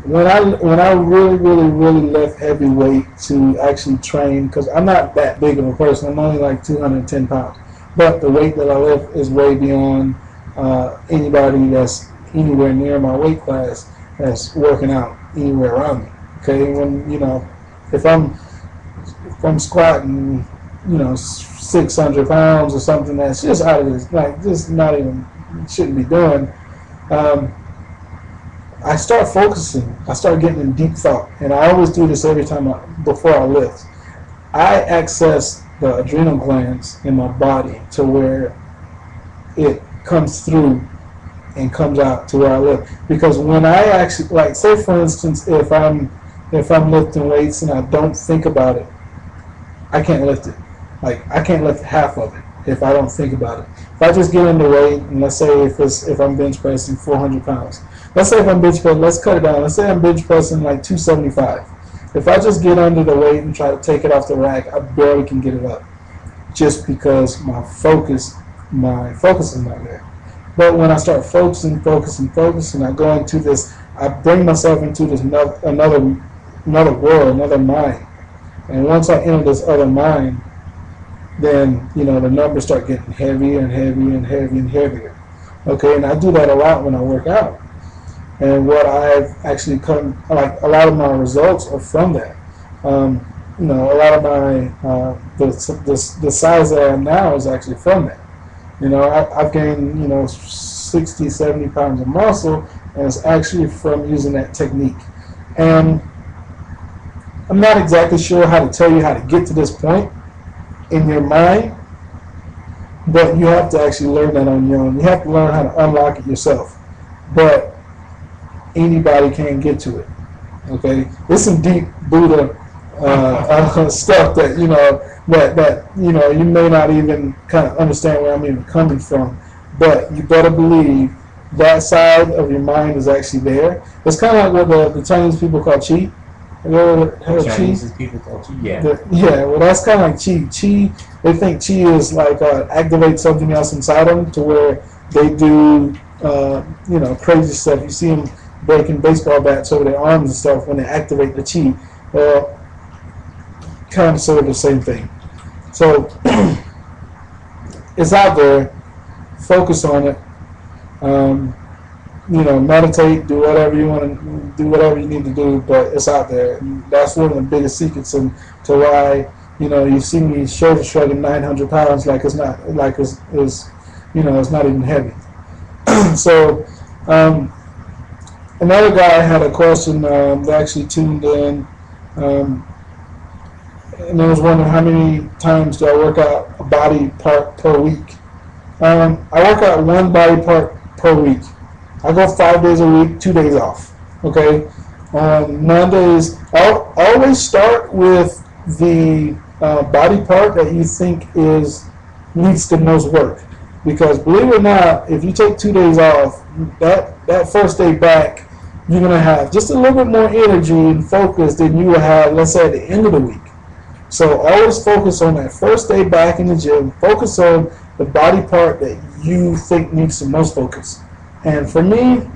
A: when I really lift heavy weight to actually train, because I'm not that big of a person. I'm only like 210 pounds, but the weight that I lift is way beyond anybody that's anywhere near my weight class that's working out anywhere around me. Okay, when if I'm squatting 600 pounds or something that's just out of this, like just not even shouldn't be doing. I start focusing. I start getting in deep thought, and I always do this every time before I lift. I access the adrenal glands in my body to where it comes through and comes out to where I live. Because when I actually, like, say for instance, if I'm lifting weights and I don't think about it, I can't lift it. Like, I can't lift half of it if I don't think about it. If I just get into weight, and let's say if I'm bench pressing 400 pounds, let's say if I'm bench pressing, let's cut it down. Let's say I'm bench pressing like 275. If I just get under the weight and try to take it off the rack, I barely can get it up, just because my focus is not there. But when I start focusing, I go into this. I bring myself into this another world, another mind. And once I enter this other mind, then the numbers start getting heavier and heavier and heavier and heavier. Okay, and I do that a lot when I work out. And what I've actually come, like, a lot of my results are from that. A lot of my the size that I am now is actually from that. I've gained 60, 70 pounds of muscle, and it's actually from using that technique. And I'm not exactly sure how to tell you how to get to this point in your mind, but you have to actually learn that on your own. You have to learn how to unlock it yourself. But anybody can get to it. Okay, there's some deep Buddha stuff that you may not even kind of understand where I'm even coming from, but you better believe that side of your mind is actually there. It's kind of like what the Chinese people call qi.
B: Chinese people call qi, yeah.
A: Yeah, well, that's kind of like qi. Qi, they think qi is like activate something else inside them to where they do crazy stuff. You see them breaking baseball bats over their arms and stuff when they activate the qi. Well, kind of sort of the same thing. So it's out there. Focus on it. Meditate. Do whatever you want to do. Whatever you need to do. But it's out there. And that's one of the biggest secrets to why you see me shoulder shrugging 900 pounds like it's not it's not even heavy. So another guy had a question that actually tuned in. And I was wondering how many times do I work out a body part per week. I work out one body part per week. I go 5 days a week, 2 days off. Okay. Mondays, I'll always start with the body part that you think needs the most work. Because believe it or not, if you take 2 days off, that first day back, you're going to have just a little bit more energy and focus than you will have, let's say, at the end of the week. So always focus on that first day back in the gym. Focus on the body part that you think needs the most focus. And for me,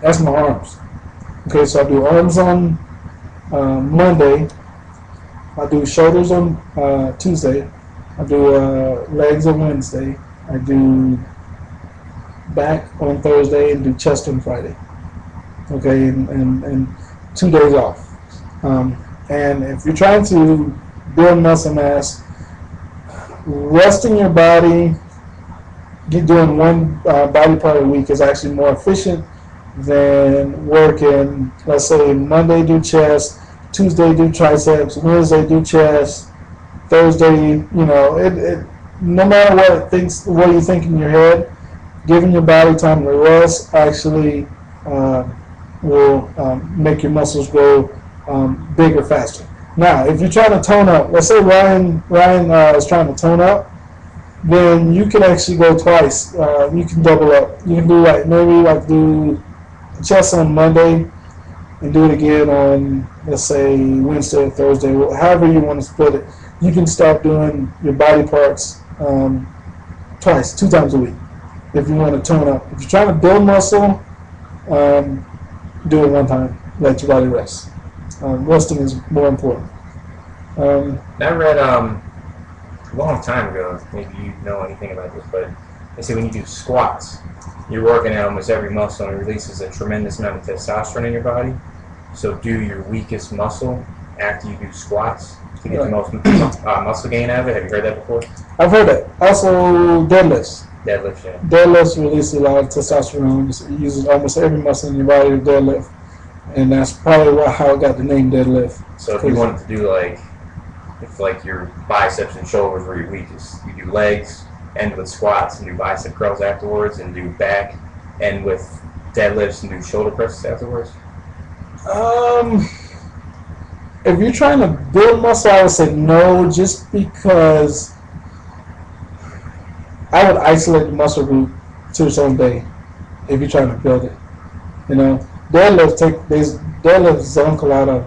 A: that's my arms. Okay, so I do arms on Monday. I do shoulders on Tuesday. I do legs on Wednesday. I do back on Thursday and do chest on Friday. Okay, and 2 days off. And if you're trying to build muscle mass, resting your body, doing one body part a week is actually more efficient than working, let's say, Monday do chest, Tuesday do triceps, Wednesday do chest, Thursday, no matter what you think in your head, giving your body time to rest actually will make your muscles grow bigger faster. Now, if you're trying to tone up, let's say Ryan is trying to tone up, then you can actually go twice. You can double up. You can do do chest on Monday and do it again on, let's say, Wednesday or Thursday, however you want to split it. You can start doing your body parts twice, 2 times a week, if you want to tone up. If you're trying to build muscle, do it one time. Let your body rest. Resting is more important.
B: I read a long time ago, maybe you know anything about this, but they say when you do squats, you're working out almost every muscle and it releases a tremendous amount of testosterone in your body. So do your weakest muscle after you do squats to get the most muscle gain out of it. Have you heard that before?
A: I've heard that. Also, deadlifts.
B: Deadlifts, yeah.
A: Deadlifts release a lot of testosterone. It uses almost every muscle in your body to deadlift. And that's probably how I got the name deadlift.
B: So if you wanted to do if your biceps and shoulders were your weakest, you do legs, end with squats and do bicep curls afterwards, and do back, end with deadlifts and do shoulder presses afterwards?
A: If you're trying to build muscle, I would say no, just because I would isolate the muscle group to its own day if you're trying to build it. You know, deadlifts zone a lot of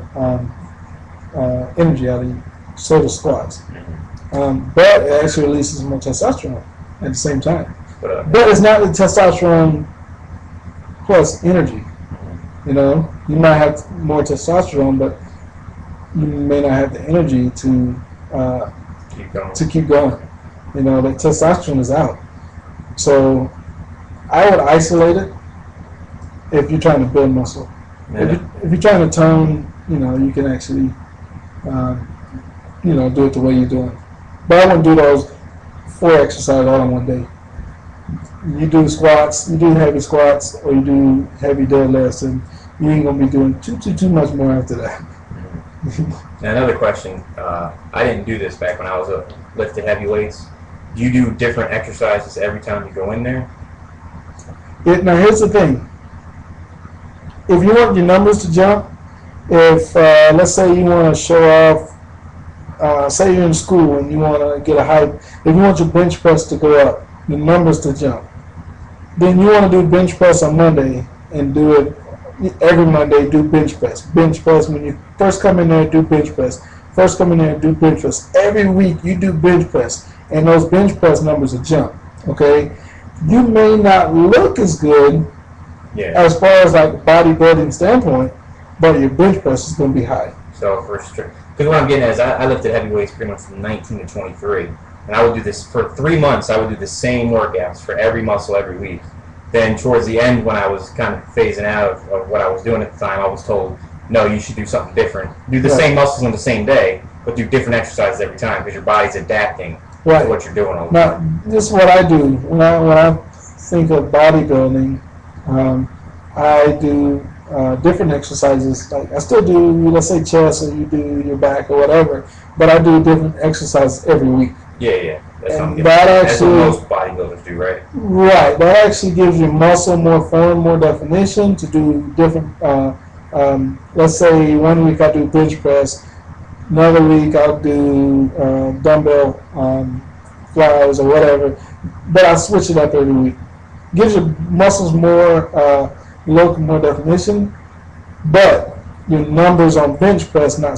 A: energy out of you. So do squats, but it actually releases more testosterone at the same time. But it's not the testosterone plus energy. You know, you might have more testosterone, but you may not have the energy to keep going. You know, the testosterone is out. So I would isolate it if you're trying to build muscle. Yeah. If you're trying to tone, you know, you can actually, do it the way you're doing. But I wouldn't do those 4 exercises all in one day. You do squats, you do heavy squats, or you do heavy deadlifts, and you ain't gonna be doing too much more after that.
B: Now another question. I didn't do this back when I was lifting heavy weights. Do you do different exercises every time you go in there?
A: Now here's the thing. If you want your numbers to jump, if let's say you want to show off, say you're in school and you want to get a hype, if you want your bench press to go up, the numbers to jump, then you want to do bench press on Monday and do it every Monday. Do bench press. Bench press when you first come in there, do bench press. First come in there, do bench press. Every week you do bench press, and those bench press numbers will jump. Okay, you may not look as good as far as like bodybuilding standpoint, but your bench press is going to be high.
B: So because what I'm getting at is I lifted heavy weights pretty much from 19 to 23, and I would do this for 3 months. I would do the same workouts for every muscle every week. Then towards the end, when I was kind of phasing out of what I was doing at the time, I was told, no, you should do something different. Do the same muscles on the same day, but do different exercises every time because your body's adapting to what you're doing all the time.
A: Now, this is what I do. When I think of bodybuilding, I do different exercises. Like I still do, let's say chest, or you do your back or whatever, but I do different exercises every week.
B: Yeah. That's
A: what
B: most bodybuilders do, right?
A: Right. That actually gives your muscle more form, more definition to do different. Let's say 1 week I do bench press, another week I'll do dumbbell flies or whatever, but I switch it up every week. Gives your muscles more look, more definition, but your numbers on bench press not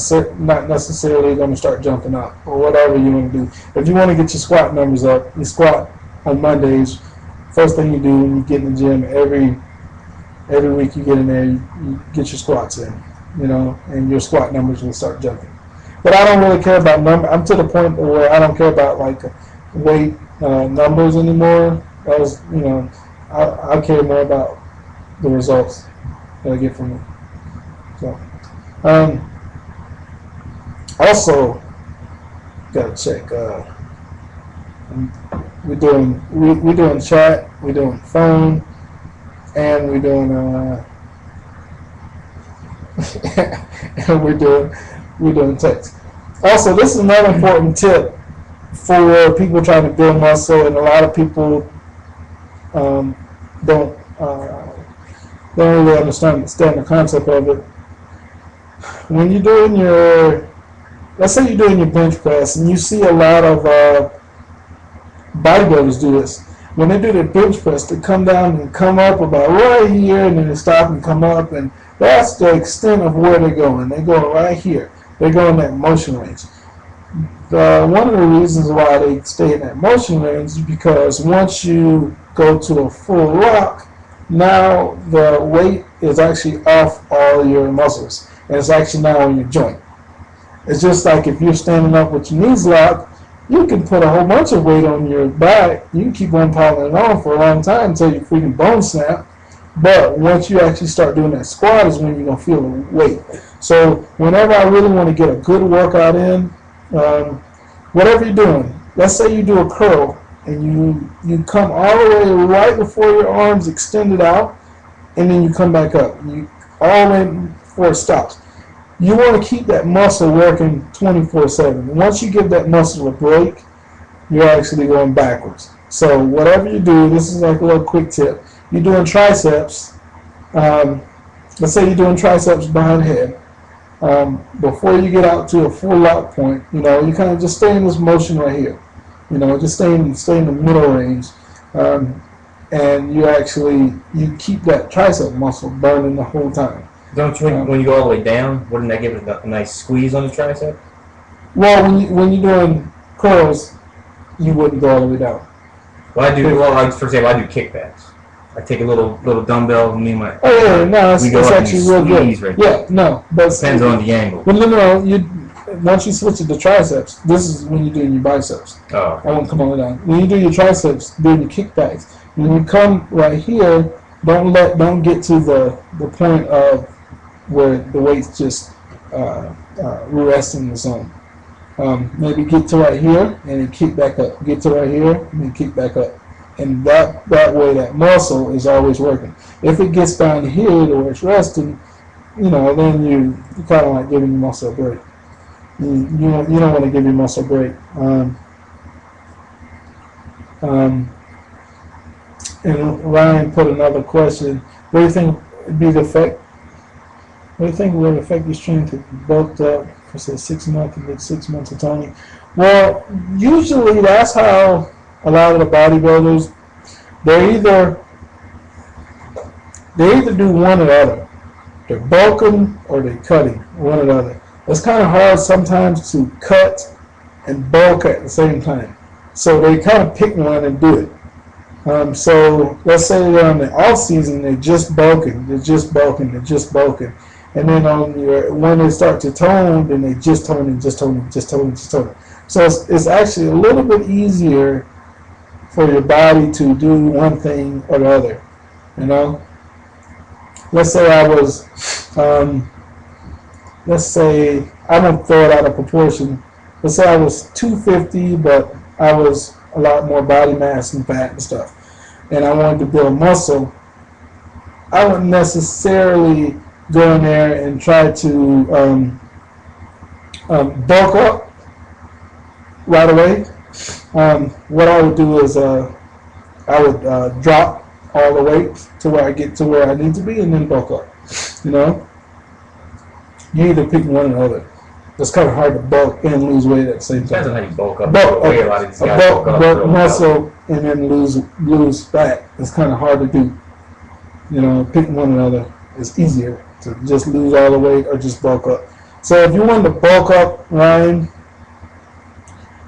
A: necessarily going to start jumping up or whatever you want to do. If you want to get your squat numbers up, you squat on Mondays. First thing you do when you get in the gym, every week you get in there, you get your squats in, and your squat numbers will start jumping. But I don't really care about numbers. I'm to the point where I don't care about like weight numbers anymore. I care more about the results that I get from it. So, also, gotta check. We're doing chat, we're doing phone, and we're doing and we're doing text. Also, this is another important tip for people trying to build muscle, and a lot of people don't really understand the concept of it. When you're doing let's say you're doing your bench press, and you see a lot of bodybuilders do this. When they do their bench press, they come down and come up about right here, and then they stop and come up, and that's the extent of where they're going. They go right here. They go in that motion range. One of the reasons why they stay in that motion range is because once you go to a full lock, now the weight is actually off all your muscles, and it's actually now on your joint. It's just like if you're standing up with your knees locked, you can put a whole bunch of weight on your back. You can keep on piling it on for a long time until your freaking bone snap. But once you actually start doing that squat is when you're going to feel the weight. So whenever I really want to get a good workout in, whatever you're doing, let's say you do a curl, and you come all the way right before your arms extended out, and then you come back up. All the way before it stops. You want to keep that muscle working 24/7. Once you give that muscle a break, you're actually going backwards. So whatever you do, this is like a little quick tip. You're doing triceps. Let's say you're doing triceps behind head. Before you get out to a full lock point, you kind of just stay in this motion right here. Just stay in the middle range, and you keep that tricep muscle burning the whole time.
B: Don't you, when you go all the way down, wouldn't that give it a nice squeeze on the tricep?
A: Well, when you're doing curls, you wouldn't go all the way down.
B: Well, for example, I do kickbacks. I take a little dumbbell and me and my.
A: Oh yeah, no, it's actually real good.
B: Right
A: yeah, no, but
B: depends on the angle.
A: But no, once you switch it to triceps, this is when you're doing your biceps.
B: Oh.
A: I won't come all the way down. When you do your triceps, doing your kickbacks, when you come right here, don't get to the point of where the weight's just resting the zone. Maybe get to right here and then kick back up. Get to right here and then kick back up. And that way, that muscle is always working. If it gets down here to where it's resting, then you kind of like giving your muscle a break. You don't want to give your muscle a break. And Ryan put another question. What do you think would be the effect? What do you think would affect your strength if you bulked up for say 6 months and did 6 months of toning? Well, usually that's how a lot of the bodybuilders, they either do one or the other. They're bulking or they're cutting, one or the other. It's kind of hard sometimes to cut and bulk at the same time. So they kind of pick one and do it. So let's say they're on the off season, they're just bulking. And then when they start to tone, then they just toning. So it's actually a little bit easier for your body to do one thing or the other. Let's say I was, I don't throw it out of proportion. Let's say I was 250, but I was a lot more body mass and fat and stuff, and I wanted to build muscle. I wouldn't necessarily go in there and try to bulk up right away. What I would do is I would drop all the weight to where I get to where I need to be and then bulk up. You either pick one or the other. It's kind of hard to bulk and lose weight at the same time.
B: Depends on how you bulk up. Bulk
A: muscle and then lose fat. It's kind of hard to do. Pick one or the other. It's easier to just lose all the weight or just bulk up. So if you want to bulk up, Ryan,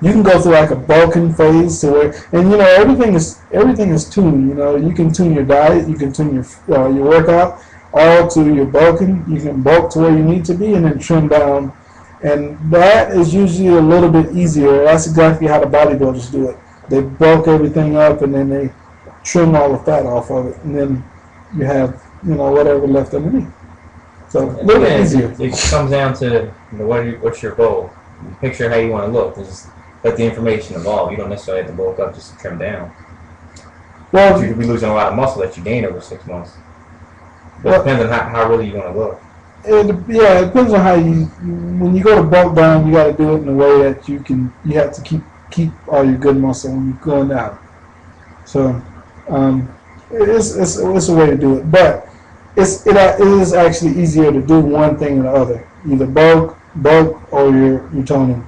A: you can go through like a bulking phase to where, and everything is tuned. You can tune your diet, you can tune your workout, all to your bulking. You can bulk to where you need to be and then trim down. And that is usually a little bit easier. That's exactly how the bodybuilders do it. They bulk everything up and then they trim all the fat off of it, and then you have whatever left underneath. So a little bit easier.
B: It comes down to what's your goal. You picture how you want to look. Just let the information evolve. You don't necessarily have to bulk up just to trim down. Well, you could be losing a lot of muscle that you gain over 6 months. But it depends on how really you want to look.
A: It depends on how when you go to bulk down, you got to do it in a way that you have to keep all your good muscle when you're going down. So it's a way to do it, but it is actually easier to do one thing or the other, either bulk or you're toning,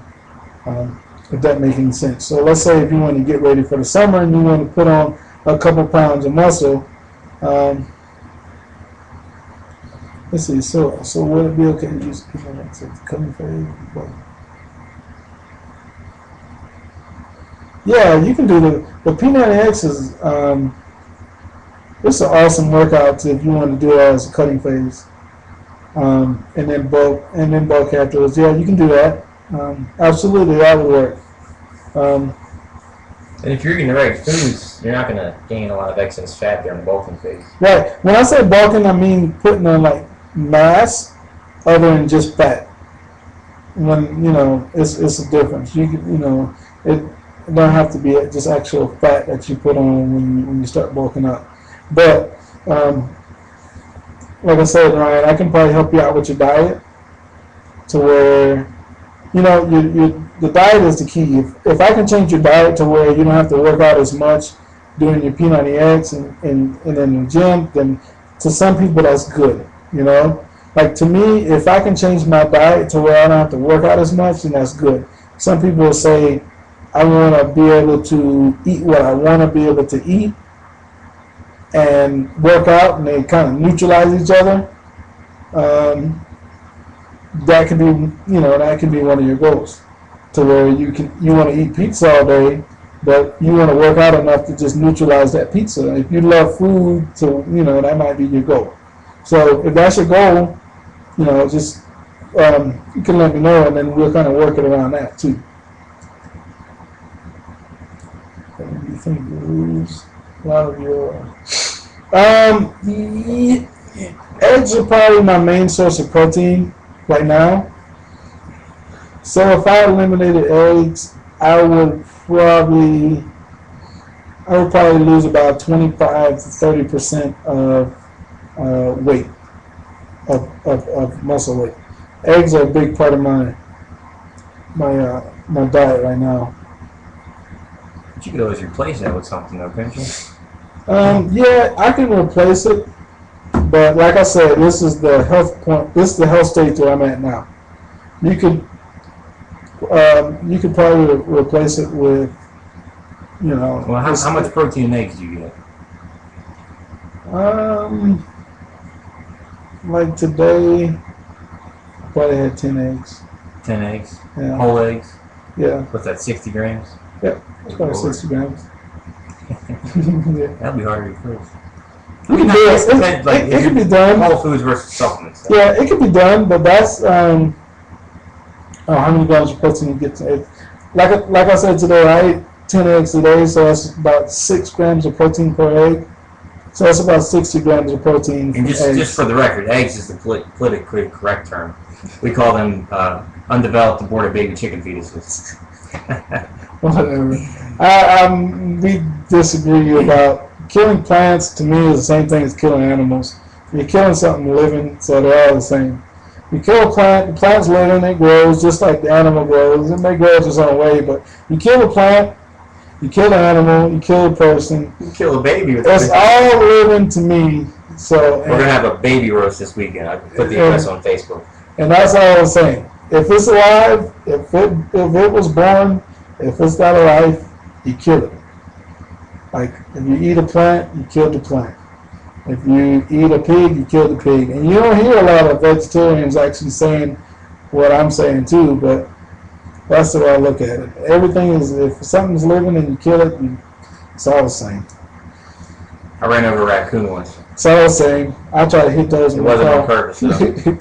A: if that makes any sense. So let's say if you want to get ready for the summer and you want to put on a couple pounds of muscle. Let's see. So would it be okay to use cutting phase? Yeah, you can do the P90X is it's an awesome workout if you want to do it as a cutting phase, and then bulk afterwards. Yeah, you can do that. Absolutely, that would work.
B: And if you're eating the right foods, you're not going to gain a lot of excess fat during the bulking phase.
A: Right. When I say bulking, I mean putting on like mass other than just fat. When it's a difference. It don't have to be just actual fat that you put on when you start bulking up. But like I said, Ryan, I can probably help you out with your diet to where the diet is the key. If I can change your diet to where you don't have to work out as much doing your P90X and in the gym, then to some people that's good. Like to me, if I can change my diet to where I don't have to work out as much, then that's good. Some people will say, I want to be able to eat what I want to be able to eat and work out, and they kind of neutralize each other. That can be one of your goals, to where you want to eat pizza all day, but you want to work out enough to just neutralize that pizza. If you love food, so that might be your goal. So if that's your goal, just you can let me know, and then we'll kind of work it around that too. What do you think you lose a lot of your eggs are probably my main source of protein right now. So if I eliminated eggs, I would probably lose about 25 to 30% of weight, of muscle weight. Eggs are a big part of my diet right now.
B: But you could always replace that with something, though, couldn't you?
A: Yeah, I can replace it, but like I said, this is the health point. This is the health state that I'm at now. You could probably replace it with,
B: Well, how much protein and eggs do you get?
A: Like today, I probably had 10 eggs.
B: 10 eggs?
A: Yeah.
B: Whole eggs?
A: Yeah.
B: What's that, 60 grams?
A: Yeah, it's probably 60 grams. Yeah.
B: That'd be hard to replace.
A: We can do it. It can be done.
B: Whole foods versus supplements.
A: So. Yeah, it can be done, but that's how many grams of protein you get to egg. Like I said today, I ate 10 eggs today, so that's about 6 grams of protein per egg. So that's about 60 grams of protein.
B: And just for the record, eggs is the politically correct term. We call them undeveloped aborted baby chicken fetuses.
A: Whatever. We disagree about killing plants. To me, is the same thing as killing animals. You're killing something living, so they're all the same. You kill a plant, the plant's living, it grows just like the animal grows. It may grow its own way, but you kill a plant, you kill the animal, you kill a person.
B: You kill a baby.
A: It's all living to me. So
B: we're gonna have a baby roast this weekend. I put the address on Facebook.
A: And that's all I'm saying. If it's alive, if it was born, if it's got a life, you kill it. Like if you eat a plant, you kill the plant. If you eat a pig, you kill the pig. And you don't hear a lot of vegetarians actually saying what I'm saying too, but that's the way I look at it. Everything is, if something's living and you kill it, it's all the same.
B: I ran over a raccoon once.
A: It's all the same. I try to hit those.
B: It wasn't on purpose, though.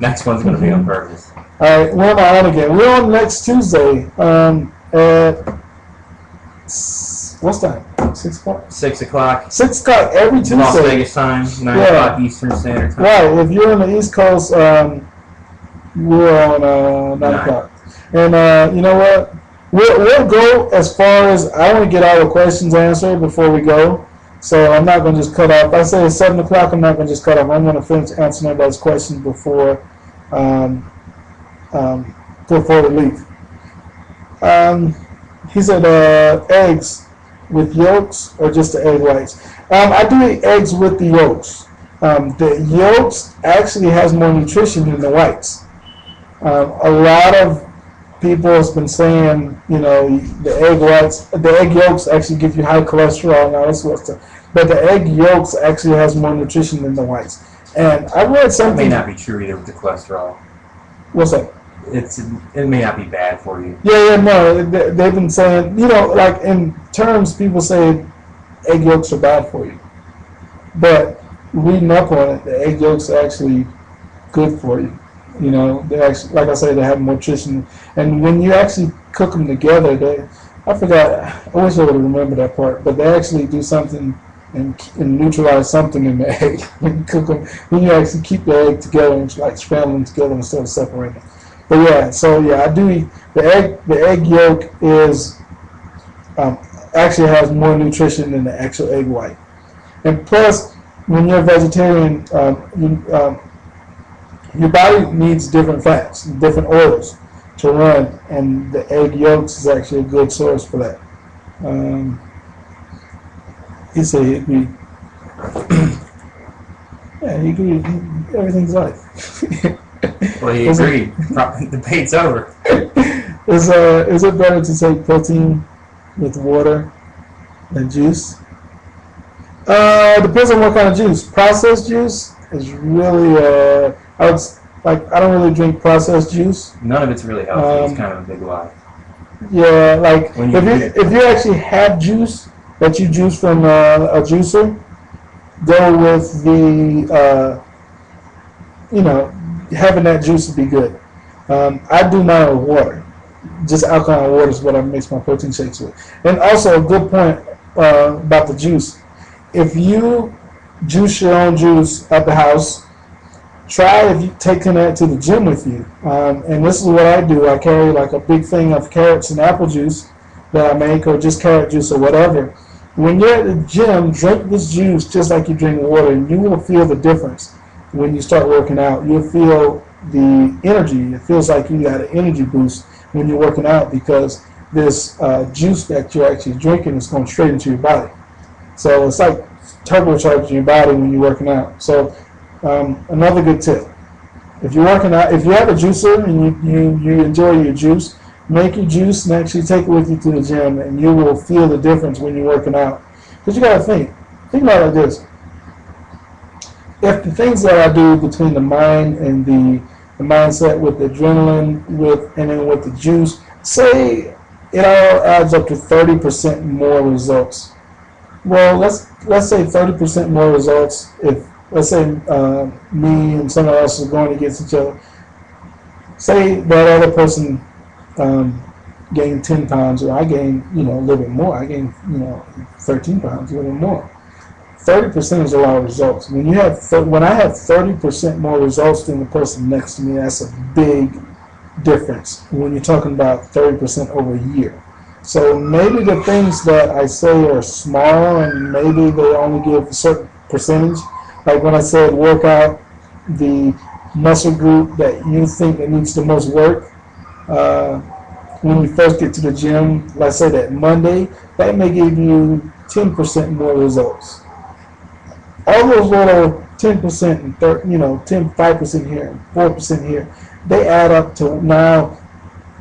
B: Next one's going to be on purpose.
A: All right, where am I on again? We're on next Tuesday at what's time? 6 o'clock?
B: 6 o'clock.
A: 6 o'clock every Tuesday.
B: Las Vegas time, 9 o'clock Eastern Standard Time.
A: Right, if you're on the East Coast, we're on 9 o'clock. And you know what? We'll go as far as, I want to get all the questions answered before we go. So I'm not going to just cut off. If I say it's 7 o'clock, I'm not going to just cut off. I'm going to finish answering everybody's questions before we leave. He said eggs with yolks or just the egg whites. I do eat eggs with the yolks. The yolks actually has more nutrition than the whites. A lot of people has been saying, the egg whites, the egg yolks actually give you high cholesterol and all this sort of stuff. But the egg yolks actually has more nutrition than the whites. And I read something.
B: It may not be true either with the cholesterol.
A: What's that?
B: It may not be bad for you.
A: No. They've been saying, like in terms, people say egg yolks are bad for you. But reading up on it, the egg yolks are actually good for you. They actually, like I say, they have more nutrition. And when you actually cook them together, I forgot, I wish I would have remembered that part, but they actually do something and neutralize something in the egg. When you cook them, when you actually keep the egg together and like scramble them together instead of separating them. But I do eat the egg yolk is actually has more nutrition than the actual egg white. And plus, when you're a vegetarian, your body needs different fats, different oils. to run, and the egg yolks is actually a good source for that. He said he agreed. Yeah, he agreed. Everything's life.
B: Well, he agreed. Debate's over.
A: Is it better to take protein with water than juice? Depends on what kind of juice. Processed juice is really I don't really drink processed juice.
B: None of it's really healthy. It's kind of a big lie.
A: Yeah, like
B: When you
A: if you actually have juice that you juice from a juicer, go with the having that juice would be good. I do mine with water. Just alkaline water is what I mix my protein shakes with. And also a good point about the juice. If you juice your own juice at the house, try if you taking that to the gym with you. And this is what I do. I carry like a big thing of carrots and apple juice that I make, or just carrot juice or whatever. When you're at the gym, drink this juice just like you drink water, and you will feel the difference when you start working out. You'll feel the energy. It feels like you got an energy boost when you're working out, because this juice that you're actually drinking is going straight into your body. So it's like turbocharging your body when you're working out. So another good tip: if you're working out, if you have a juicer and you enjoy your juice, make your juice and actually take it with you to the gym, and you will feel the difference when you're working out. Because you got to think about it like this: if the things that I do between the mind and the mindset, with the adrenaline, and then with the juice, say it all adds up to 30% more results. Well, let's say 30% more results. If let's say me and someone else are going against each other, say that other person gained 10 pounds, or I gained a little bit more. I gained 13 pounds, a little more. 30% is a lot of results. When I have 30% more results than the person next to me, that's a big difference when you're talking about 30% over a year. So maybe the things that I say are small, and maybe they only give a certain percentage. Like when I said work out the muscle group that you think that needs the most work. When you first get to the gym, let's say that Monday, that may give you 10% more results. All those little 10% and 5% here and 4% here, they add up to now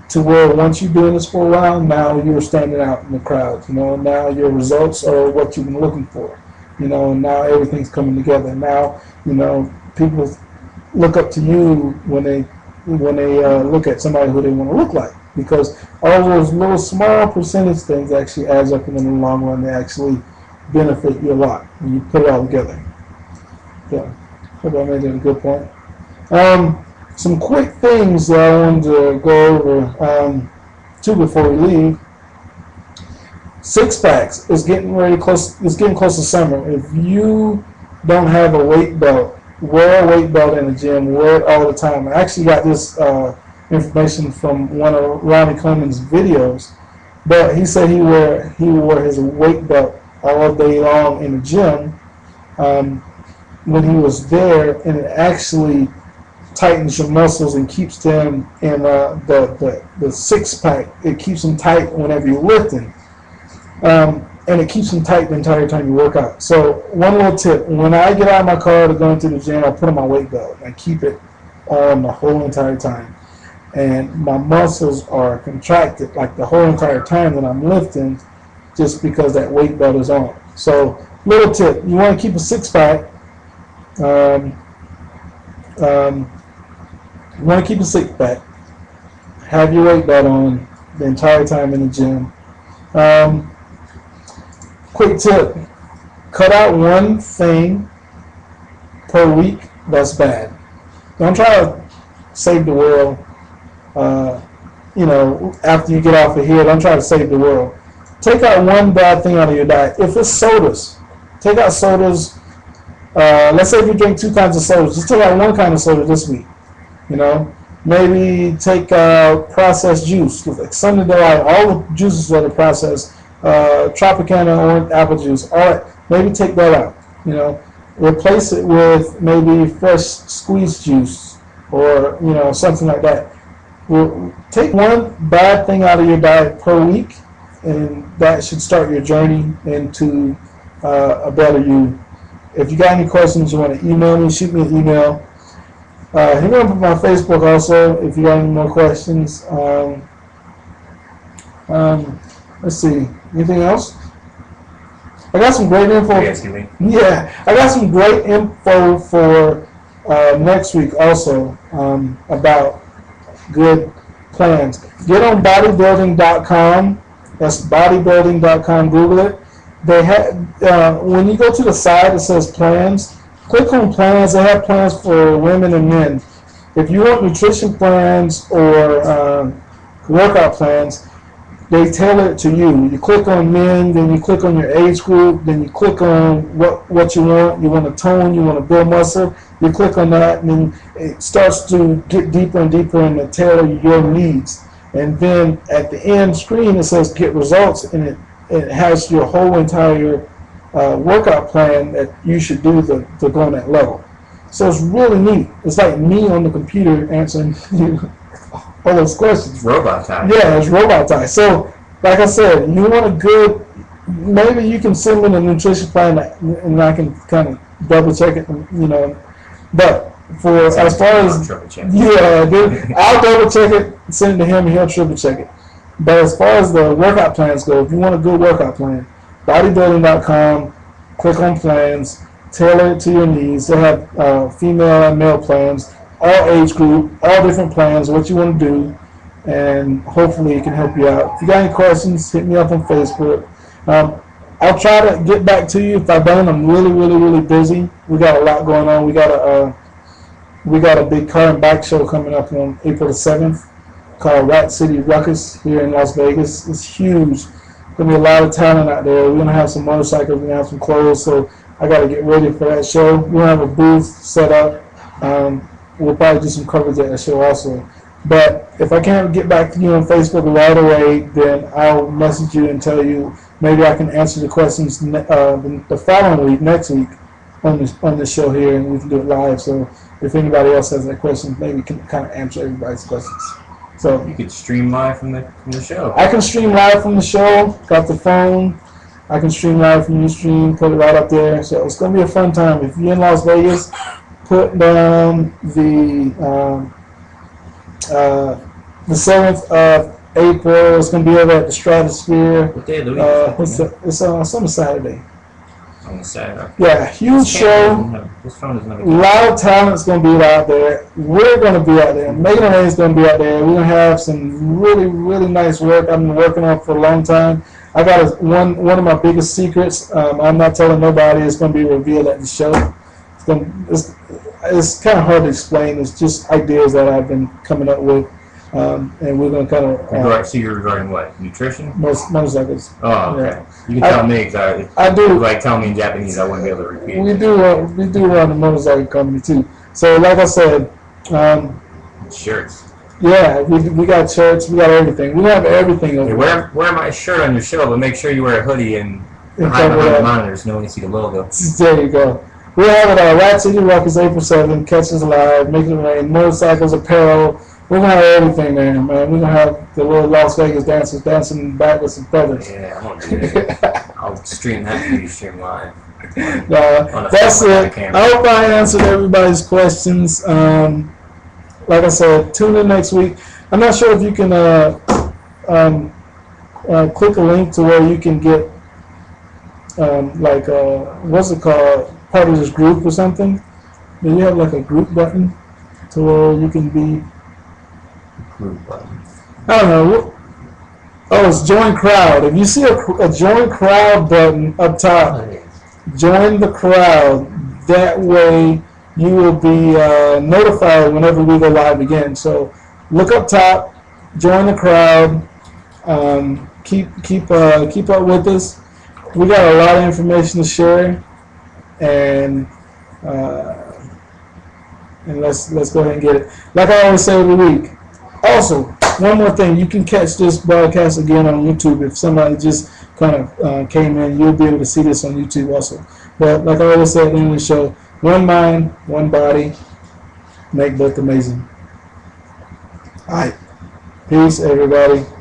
A: to where once you're doing this for a while, now you're standing out in the crowd. Now your results are what you've been looking for. And now everything's coming together. Now, people look up to you when they look at somebody who they want to look like, because all those little small percentage things actually adds up, and in the long run, they actually benefit you a lot when you put it all together. Yeah, I hope I made that a good point. Some quick things that I wanted to go over too before we leave. 6-packs is getting close. It's getting close to summer. If you don't have a weight belt, wear a weight belt in the gym. Wear it all the time. I actually got this information from one of Ronnie Clemens' videos, but he said he wore his weight belt all day long in the gym when he was there, and it actually tightens your muscles and keeps them in the 6-pack. It keeps them tight whenever you're lifting, and it keeps them tight the entire time you work out. So one little tip: when I get out of my car to go into the gym, I put on my weight belt and I keep it on the whole entire time, and my muscles are contracted like the whole entire time that I'm lifting, just because that weight belt is on. So little tip: you want to keep a 6-pack. You want to keep a 6-pack. Have your weight belt on the entire time in the gym. Quick tip: cut out one thing per week that's bad. Don't try to save the world. After you get off of here, don't try to save the world. Take out one bad thing out of your diet. If it's sodas, take out sodas. Let's say if you drink 2 kinds of sodas, just take out one kind of soda this week. Maybe take out processed juice. Like Sunday Delight, all the juices that are processed, Tropicana, orange, apple juice, all that. Maybe take that out. Replace it with maybe fresh squeezed juice, or something like that. Well, take one bad thing out of your diet per week, and that should start your journey into a better you. If you got any questions, you want to email me, shoot me an email. Hit me up on my Facebook also if you got any more questions. Let's see. Anything else? I got some great info. Yeah, I got some great info for next week also about good plans. Get on bodybuilding.com. That's bodybuilding.com. Google it. They have when you go to the side that says plans, click on plans. They have plans for women and men. If you want nutrition plans or workout plans, they tailor it to you. You click on men, then you click on your age group, then you click on what you want. You want to tone, you want to build muscle. You click on that, and then it starts to get deeper and deeper and to tailor your needs. And then at the end screen, it says get results, and it has your whole entire workout plan that you should do to go on that level. So it's really neat. It's like me on the computer answering all those questions.
B: Robot time.
A: Yeah, it's robot time. So, like I said, you want a good, maybe you can send me the nutrition plan and I can kind of double check it, But for as far as, yeah, dude, I'll double check it, send it to him, and he'll triple check it. But as far as the workout plans go, if you want a good workout plan, bodybuilding.com, click on plans, tailor it to your needs. They have female and male plans, all age group, all different plans, what you want to do, and hopefully it can help you out. If you got any questions, hit me up on Facebook. I'll try to get back to you. If I don't, I'm really, really, really busy. We got a lot going on. We got a big car and bike show coming up on April the 7th called Rat City Ruckus here in Las Vegas. It's huge. Gonna be a lot of talent out there. We're gonna have some motorcycles. We're gonna have some clothes. So I got to get ready for that show. We're gonna have a booth set up. We'll probably do some coverage at that show also. But if I can't get back to you on Facebook right away, then I'll message you and tell you. Maybe I can answer the questions the following week, next week, on the show here, and we can do it live. So if anybody else has that question, maybe we can kind of answer everybody's questions. So
B: you could stream live from the show.
A: I can stream live from the show. Got the phone. I can stream live from Ustream. Put it right up there. So it's gonna be a fun time. If you're in Las Vegas, put down the 7th of April. It's going to be over at the Stratosphere.
B: What day of the week?
A: It's on some Saturday.
B: On Saturday.
A: Yeah, huge show.
B: This phone is not
A: a lot of talent's going to be out there. We're going to be out there. Megan and Ray's going to be out there. We're going to have some really, really nice work I've been working on for a long time. I got one of my biggest secrets. I'm not telling nobody. It's going to be revealed at the show. It's kind of hard to explain. It's just ideas that I've been coming up with. And we're going to kind of...
B: so you're regarding what? Nutrition?
A: Motorcycles.
B: Oh, okay. Yeah. You can tell me exactly.
A: I do.
B: Like, tell me in Japanese, I wouldn't be able to repeat it.
A: We do run a motorcycle company, too. So, like I said...
B: shirts.
A: Yeah, we got shirts. We got everything. We have everything over
B: there. Wear my shirt on your show, but make sure you wear a hoodie and hide behind the monitors. No one can see the logo.
A: There you go. We'll have it Rat City Ruckus April 7th. Catch us live. Make it rain. Motorcycles, apparel. We're going to have everything there, man. We're going to have the little Las Vegas dancers dancing back with some feathers.
B: Yeah, I'm going to do that. I'll stream that for you, stream live.
A: That's it. I hope I answered everybody's questions. Like I said, tune in next week. I'm not sure if you can click a link to where you can get, what's it called, part of this group or something. Do you have like a group button to where you can be?
B: Group button.
A: I don't know. Oh, it's join crowd. If you see a join crowd button up top, join the crowd. That way you will be notified whenever we go live again. So look up top, join the crowd. Keep up with us. We got a lot of information to share, and let's go ahead and get it. Like I always say every week. Also, one more thing, you can catch this broadcast again on YouTube. If somebody just kind of came in, you'll be able to see this on YouTube also. But like I always say at the end of the show, one mind, one body, make both amazing. All right. Peace, everybody.